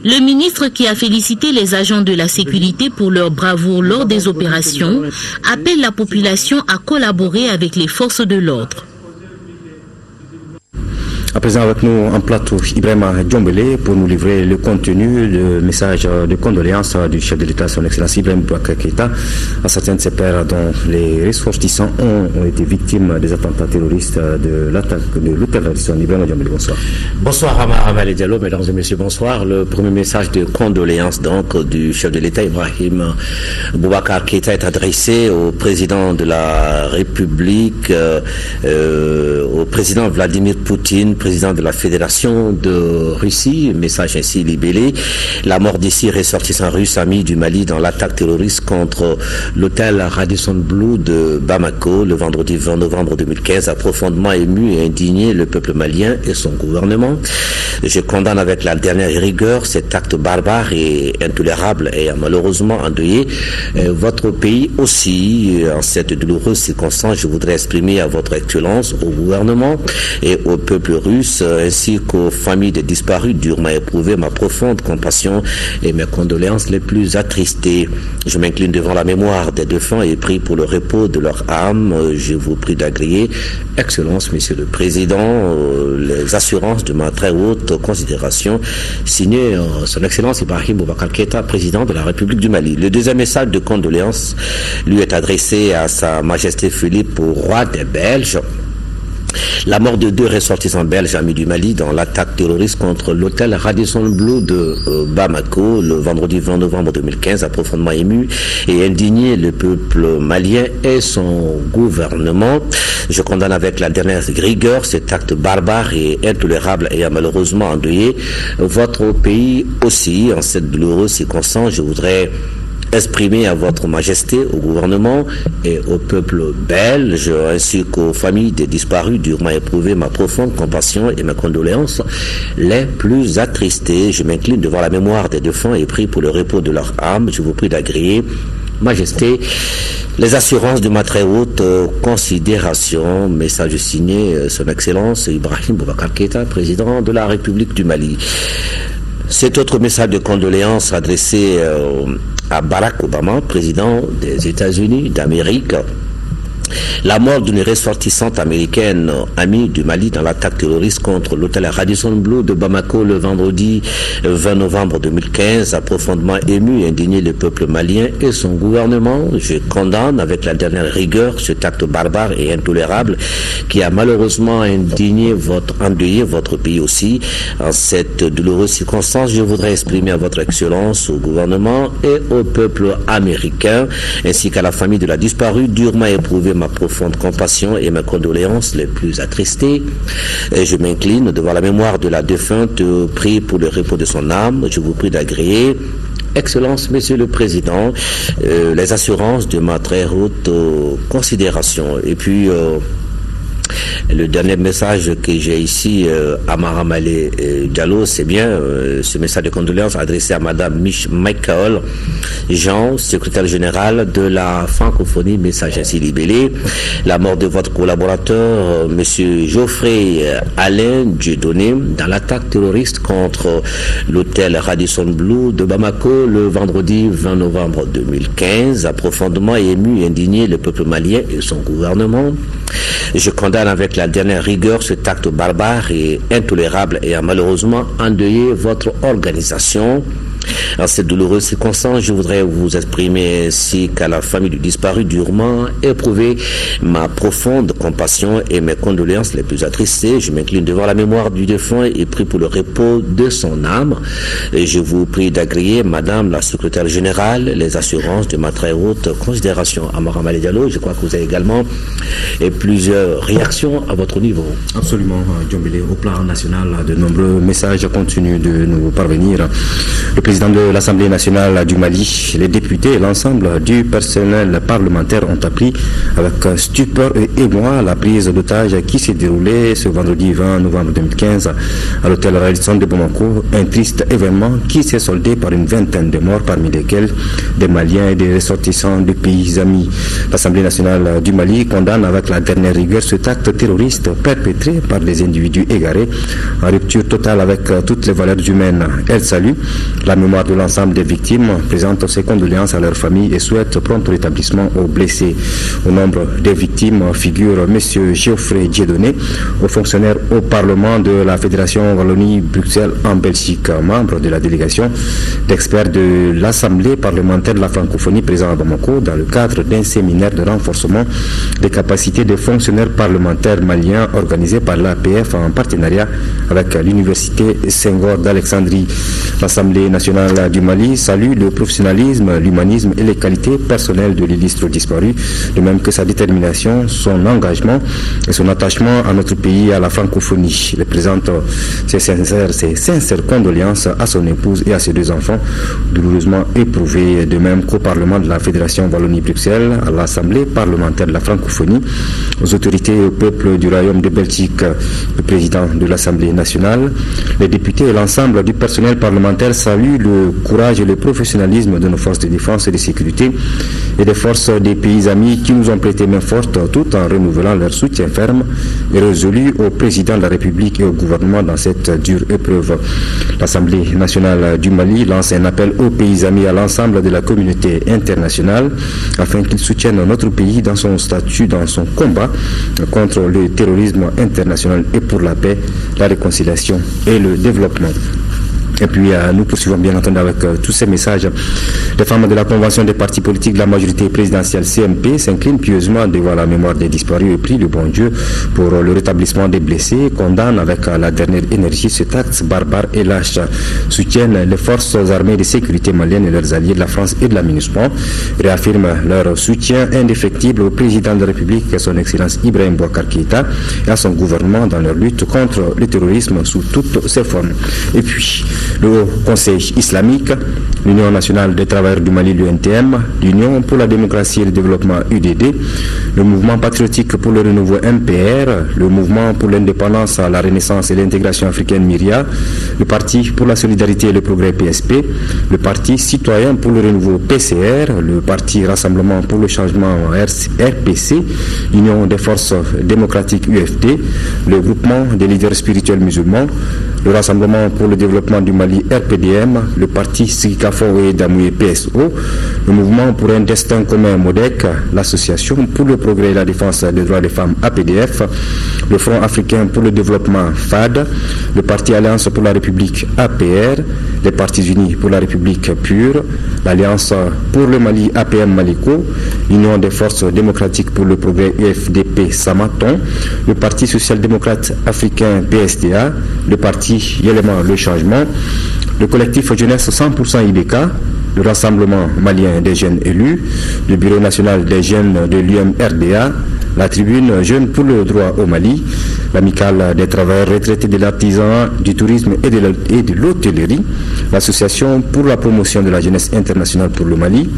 Le ministre, qui a félicité les agents de la sécurité pour leur bravoure lors des opérations, appelle la population à collaborer avec les forces de l'ordre. À présent avec nous en plateau, Ibrahima Djombele pour nous livrer le contenu du message de condoléances du chef de l'État, son Excellence Ibrahim Boubacar Keïta, à certains de ses pairs dont les ressortissants ont été victimes des attentats terroristes de l'attaque de l'hôtel Radisson. Ibrahima Djombele, bonsoir. Bonsoir Amel Diallo, mesdames et messieurs, bonsoir. Le premier message de condoléances donc du chef de l'État Ibrahim Boubacar Keïta est adressé au président de la République, au président Vladimir Poutine, président de la Fédération de Russie, message ainsi libellé. La mort d'ici ressortissant russe amis du Mali dans l'attaque terroriste contre l'hôtel Radisson Blu de Bamako le vendredi 20 novembre 2015 a profondément ému et indigné le peuple malien et son gouvernement. Je condamne avec la dernière rigueur cet acte barbare et intolérable et a malheureusement endeuillé votre pays aussi. En cette douloureuse circonstance, je voudrais exprimer à votre excellence, au gouvernement et au peuple russe ainsi qu'aux familles des disparus durement éprouvées ma profonde compassion et mes condoléances les plus attristées. Je m'incline devant la mémoire des défunts et prie pour le repos de leur âme. Je vous prie d'agréer, Excellence, Monsieur le Président, les assurances de ma très haute considération, signé son Excellence Ibrahim Boubacar Keïta, président de la République du Mali. Le deuxième message de condoléances lui est adressé à Sa Majesté Philippe, roi des Belges. La mort de 2 ressortissants belges amis du Mali dans l'attaque terroriste contre l'hôtel Radisson Blu de Bamako le vendredi 20 novembre 2015 a profondément ému et indigné le peuple malien et son gouvernement. Je condamne avec la dernière rigueur cet acte barbare et intolérable et a malheureusement endeuillé votre pays aussi. En cette douloureuse circonstance, je voudrais exprimer à votre majesté, au gouvernement et au peuple belge ainsi qu'aux familles des disparus durement éprouvées ma profonde compassion et mes condoléances les plus attristées. Je m'incline devant la mémoire des défunts et prie pour le repos de leur âme. Je vous prie d'agréer, Majesté, les assurances de ma très haute considération. Message signé son Excellence Ibrahim Boubacar Keïta, président de la République du Mali. Cet autre message de condoléances adressé à Barack Obama, président des États-Unis d'Amérique. La mort d'une ressortissante américaine amie du Mali dans l'attaque terroriste contre l'hôtel Radisson Blu de Bamako le vendredi 20 novembre 2015 a profondément ému et indigné le peuple malien et son gouvernement. Je condamne avec la dernière rigueur cet acte barbare et intolérable qui a malheureusement endeuillé votre pays aussi. En cette douloureuse circonstance, je voudrais exprimer à votre excellence, au gouvernement et au peuple américain ainsi qu'à la famille de la disparue durement éprouvée ma profonde compassion et mes condoléances les plus attristées. Et je m'incline devant la mémoire de la défunte, prie pour le repos de son âme. Je vous prie d'agréer, Excellence, Monsieur le Président, les assurances de ma très haute considération. Et puis, Le dernier message que j'ai ici à Mahamalé Diallo, c'est bien ce message de condoléances adressé à Madame Michael Jean, secrétaire générale de la francophonie, message ainsi libellé. La mort de votre collaborateur, Monsieur Geoffrey Alain Dieudonné, dans l'attaque terroriste contre l'hôtel Radisson Blu de Bamako le vendredi 20 novembre 2015, a profondément ému et indigné le peuple malien et son gouvernement. Je condamne avec la dernière rigueur cet acte barbare et intolérable et a malheureusement endeuillé votre organisation. En cette douloureuse circonstance, je voudrais vous exprimer ainsi qu'à la famille du disparu durement éprouver ma profonde compassion et mes condoléances les plus attristées. Je m'incline devant la mémoire du défunt et prie pour le repos de son âme. Et je vous prie d'agréer, Madame la secrétaire générale, les assurances de ma très haute considération. À Mahamalé Diallo, je crois que vous avez également plusieurs réactions à votre niveau. Absolument, Diombélé. Au plan national, de nombreux messages continuent de nous parvenir. Le président de l'Assemblée nationale du Mali, les députés et l'ensemble du personnel parlementaire ont appris avec stupeur et émoi la prise d'otage qui s'est déroulée ce vendredi 20 novembre 2015 à l'hôtel Radisson de Bamako. Un triste événement qui s'est soldé par une vingtaine de morts, parmi lesquels des Maliens et des ressortissants de pays amis. L'Assemblée nationale du Mali condamne avec la dernière rigueur cet acte terroriste perpétré par des individus égarés en rupture totale avec toutes les valeurs humaines. Elle salue la mémoire de l'ensemble des victimes, présente ses condoléances à leurs familles et souhaite prompt rétablissement aux blessés. Au nombre des victimes figure M. Geoffrey Dieudonné, haut fonctionnaire au Parlement de la Fédération Wallonie-Bruxelles en Belgique, membre de la délégation d'experts de l'Assemblée parlementaire de la francophonie présent à Bamako dans le cadre d'un séminaire de renforcement des capacités des fonctionnaires parlementaires maliens organisé par l'APF en partenariat avec l'Université Senghor d'Alexandrie. L'Assemblée nationale du Mali salue le professionnalisme, l'humanisme et les qualités personnelles de l'illustre disparu, de même que sa détermination, son engagement et son attachement à notre pays et à la francophonie. Il présente ses sincères condoléances à son épouse et à ses deux enfants, douloureusement éprouvés, de même qu'au Parlement de la Fédération Wallonie-Bruxelles, à l'Assemblée parlementaire de la francophonie, aux autorités et au peuple du Royaume de Belgique, le président de l'Assemblée nationale, les députés et l'ensemble du personnel parlementaire saluent le courage et le professionnalisme de nos forces de défense et de sécurité et des forces des pays amis qui nous ont prêté main forte tout en renouvelant leur soutien ferme et résolu au président de la République et au gouvernement dans cette dure épreuve. L'Assemblée nationale du Mali lance un appel aux pays amis et à l'ensemble de la communauté internationale afin qu'ils soutiennent notre pays dans son statut, dans son combat contre le terrorisme international et pour la paix, la réconciliation et le développement. Et puis nous poursuivons bien entendu avec tous ces messages. Les femmes de la Convention des partis politiques de la majorité présidentielle CMP s'inclinent pieusement devant la mémoire des disparus et prient le bon Dieu pour le rétablissement des blessés, condamnent avec la dernière énergie cet acte barbare et lâche, soutiennent les forces armées de sécurité maliennes et leurs alliés de la France et de la MINUSPA, réaffirment leur soutien indéfectible au président de la République, son Excellence Ibrahim Boubacar Keïta, et à son gouvernement dans leur lutte contre le terrorisme sous toutes ses formes. Et puis, le Haut Conseil islamique, l'Union nationale des travailleurs du Mali, l'UNTM, l'Union pour la démocratie et le développement UDD, le mouvement patriotique pour le renouveau MPR, le mouvement pour l'indépendance, la renaissance et l'intégration africaine MIRIA, le Parti pour la solidarité et le progrès PSP, le Parti citoyen pour le renouveau PCR, le Parti Rassemblement pour le changement RPC, l'Union des forces démocratiques UFD, le groupement des leaders spirituels musulmans, le Rassemblement pour le développement du Mali RPDM, le Parti Sikafo et Damoué PSO, le Mouvement pour un destin commun MODEC, l'Association pour le progrès et la défense des droits des femmes APDF, le Front africain pour le développement FAD, le Parti Alliance pour la République APR, les Partis unis pour la République PUR, l'Alliance pour le Mali APM Maliko, l'Union des forces démocratiques pour le progrès UFDP Samaton, le Parti social-démocrate africain PSDA, le Parti Yéléman Le Changement, le collectif Jeunesse 100% IBK, le Rassemblement malien des jeunes élus, le Bureau national des jeunes de l'UMRDA, la Tribune Jeunes pour le droit au Mali, l'Amicale des travailleurs retraités de l'artisanat, du tourisme et de l'hôtellerie, l'Association pour la promotion de la jeunesse internationale pour le Mali,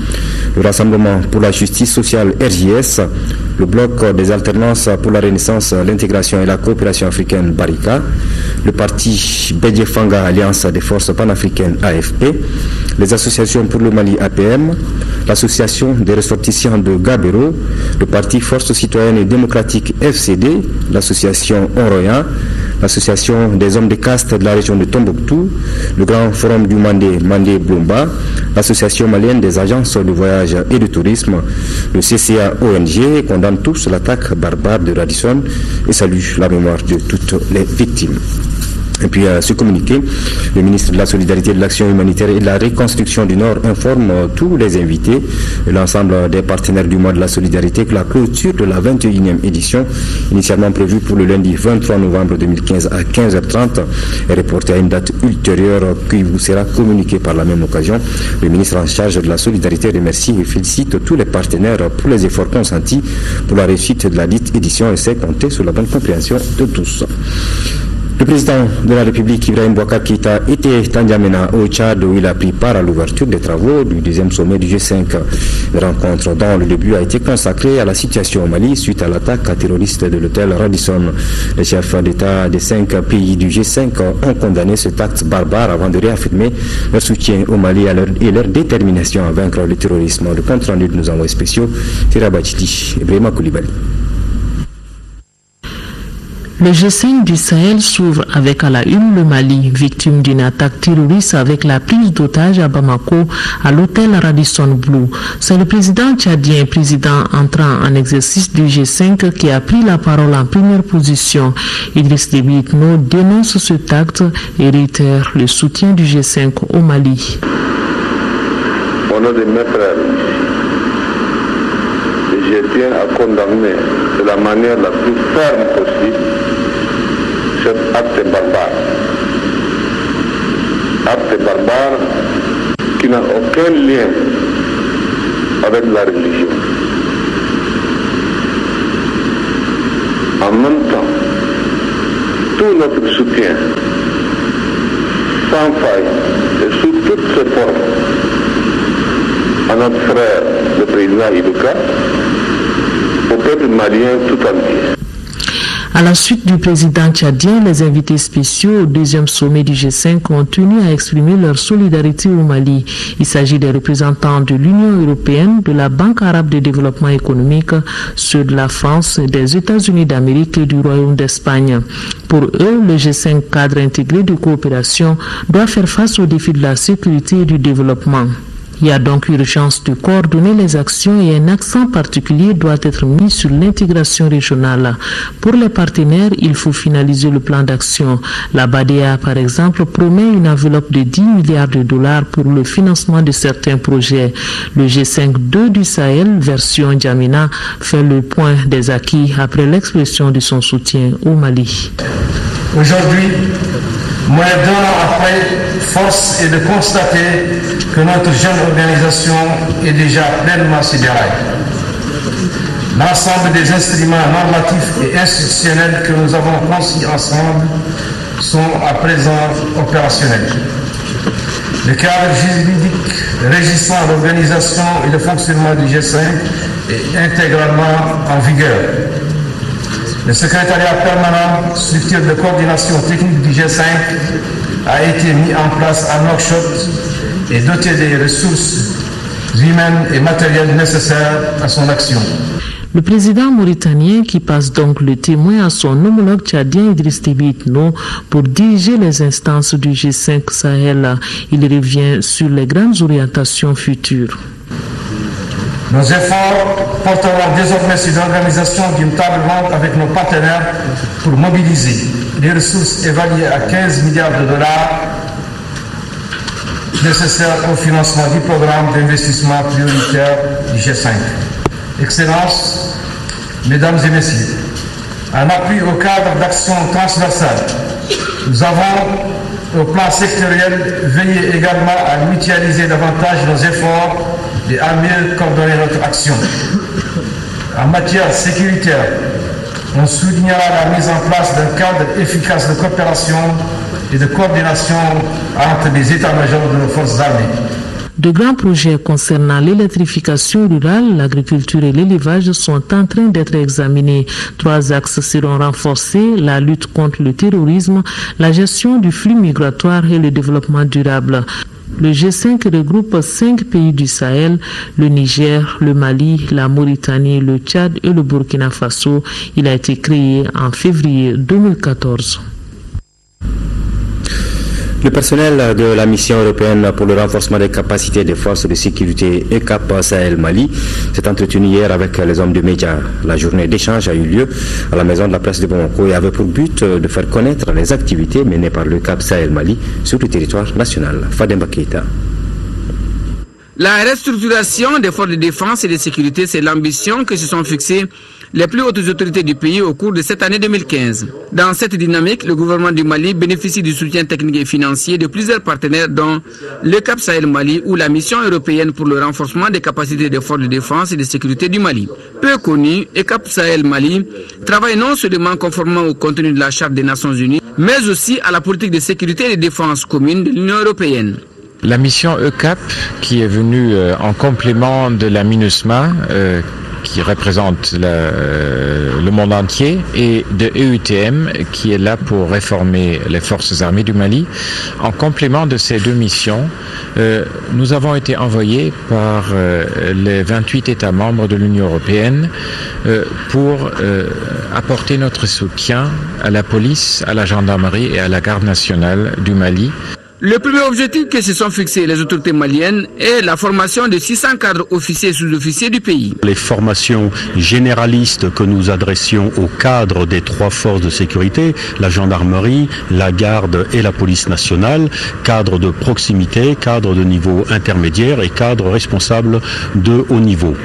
le Rassemblement pour la justice sociale RJS, le Bloc des alternances pour la renaissance, l'intégration et la coopération africaine Barika, le parti Bédié-Fanga Alliance des forces panafricaines AFP, les associations pour le Mali APM, l'association des ressortissants de Gabero, le parti Force citoyenne et démocratique FCD, l'association Oroya, l'association des hommes de caste de la région de Tombouctou, le grand forum du Mandé Blumba, l'association malienne des agences de voyage et de tourisme, le CCA ONG condamne tous l'attaque barbare de Radisson et salue la mémoire de toutes les victimes. Et puis, ce communiqué, le ministre de la Solidarité, de l'Action humanitaire et de la Reconstruction du Nord informe tous les invités et l'ensemble des partenaires du mois de la solidarité que la clôture de la 21e édition, initialement prévue pour le lundi 23 novembre 2015 à 15h30, est reportée à une date ultérieure qui vous sera communiquée par la même occasion. Le ministre en charge de la solidarité remercie et félicite tous les partenaires pour les efforts consentis pour la réussite de la dite édition et sait compter sur la bonne compréhension de tous. Le président de la République, Ibrahim Boubacar Keïta, était à N'Djamena au Tchad où il a pris part à l'ouverture des travaux du deuxième sommet du G5. La rencontre dont le début a été consacré à la situation au Mali suite à l'attaque terroriste de l'hôtel Radisson. Les chefs d'État des 5 pays du G5 ont condamné cet acte barbare avant de réaffirmer leur soutien au Mali et leur détermination à vaincre le terrorisme. Le compte rendu de nos envoyés spéciaux, Tira Bachiti et Brema Koulibaly. Le G5 du Sahel s'ouvre avec à la une le Mali, victime d'une attaque terroriste avec la prise d'otages à Bamako à l'hôtel Radisson Blu. C'est le président tchadien, président entrant en exercice du G5, qui a pris la parole en première position. Idriss Déby Itno dénonce cet acte et réitère le soutien du G5 au Mali. Au nom de mes frères, je tiens à condamner de la manière la plus ferme possible cet acte barbare. Acte barbare qui n'a aucun lien avec la religion. En même temps, tout notre soutien, sans faille et sous toutes ses formes, à notre frère, le président Ibuka, au peuple malien tout entier. À la suite du président tchadien, les invités spéciaux au deuxième sommet du G5 ont tenu à exprimer leur solidarité au Mali. Il s'agit des représentants de l'Union européenne, de la Banque arabe de développement économique, ceux de la France, des États-Unis d'Amérique et du Royaume d'Espagne. Pour eux, le G5 cadre intégré de coopération doit faire face aux défis de la sécurité et du développement. Il y a donc urgence de coordonner les actions et un accent particulier doit être mis sur l'intégration régionale. Pour les partenaires, il faut finaliser le plan d'action. La BADEA, par exemple, promet une enveloppe de 10 milliards de dollars pour le financement de certains projets. Le G5-2 du Sahel, version N'Djamena, fait le point des acquis après l'expression de son soutien au Mali. Aujourd'hui, moins d'un an après, force est de constater que notre jeune organisation est déjà pleinement sur les rails. L'ensemble des instruments normatifs et institutionnels que nous avons conçus ensemble sont à présent opérationnels. Le cadre juridique régissant l'organisation et le fonctionnement du G5 est intégralement en vigueur. Le secrétariat permanent, structure de coordination technique du G5, a été mis en place à Nouakchott et doté des ressources humaines et matérielles nécessaires à son action. Le président mauritanien, qui passe donc le témoin à son homologue tchadien Idriss Déby Itno pour diriger les instances du G5 Sahel, il revient sur les grandes orientations futures. Nos efforts porteront désormais sur l'organisation d'une table ronde avec nos partenaires pour mobiliser les ressources évaluées à 15 milliards de dollars nécessaires au financement du programme d'investissement prioritaire du G5. Excellences, Mesdames et Messieurs, en appui au cadre d'action transversale, nous avons, au plan sectoriel, veillé également à mutualiser davantage nos efforts et à mieux coordonner notre action. En matière sécuritaire, on soulignera la mise en place d'un cadre efficace de coopération et de coordination entre les états-majors de nos forces armées. De grands projets concernant l'électrification rurale, l'agriculture et l'élevage sont en train d'être examinés. 3 axes seront renforcés: la lutte contre le terrorisme, la gestion du flux migratoire et le développement durable. Le G5 regroupe 5 pays du Sahel, le Niger, le Mali, la Mauritanie, le Tchad et le Burkina Faso. Il a été créé en février 2014. Le personnel de la mission européenne pour le renforcement des capacités des forces de sécurité ECAP Sahel Mali s'est entretenu hier avec les hommes de médias. La journée d'échange a eu lieu à la maison de la presse de Bamako et avait pour but de faire connaître les activités menées par l'ECAP Sahel Mali sur le territoire national. Fademba Keita. La restructuration des forces de défense et de sécurité, c'est l'ambition que se sont fixées les plus hautes autorités du pays au cours de cette année 2015. Dans cette dynamique, le gouvernement du Mali bénéficie du soutien technique et financier de plusieurs partenaires dont l'ECAP Sahel Mali ou la mission européenne pour le renforcement des capacités des forces de défense et de sécurité du Mali. Peu connu, ECAP Sahel Mali travaille non seulement conformément au contenu de la Charte des Nations Unies, mais aussi à la politique de sécurité et de défense commune de l'Union européenne. La mission ECAP, qui est venue en complément de la MINUSMA, qui représente le monde entier, et de EUTM, qui est là pour réformer les forces armées du Mali. En complément de ces 2 missions, nous avons été envoyés par les 28 États membres de l'Union européenne pour apporter notre soutien à la police, à la gendarmerie et à la garde nationale du Mali. Le premier objectif que se sont fixés les autorités maliennes est la formation de 600 cadres officiers et sous-officiers du pays. Les formations généralistes que nous adressions aux cadres des 3 forces de sécurité, la gendarmerie, la garde et la police nationale, cadres de proximité, cadres de niveau intermédiaire et cadres responsables de haut niveau.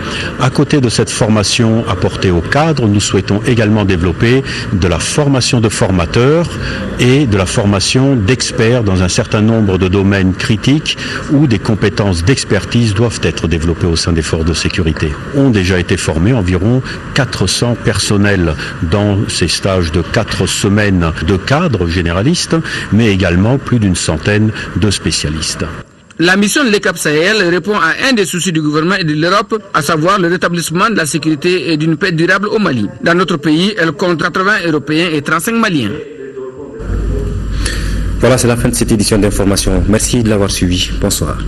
À côté de cette formation apportée aux cadres, nous souhaitons également développer de la formation de formateurs et de la formation d'experts dans un certain nombre de domaines critiques où des compétences d'expertise doivent être développées au sein des forces de sécurité. Ont déjà été formés environ 400 personnels dans ces stages de 4 semaines de cadres généralistes, mais également plus d'une centaine de spécialistes. La mission de l'ECAP Sahel répond à un des soucis du gouvernement et de l'Europe, à savoir le rétablissement de la sécurité et d'une paix durable au Mali. Dans notre pays, elle compte 80 Européens et 35 Maliens. Voilà, c'est la fin de cette édition d'information. Merci de l'avoir suivi. Bonsoir.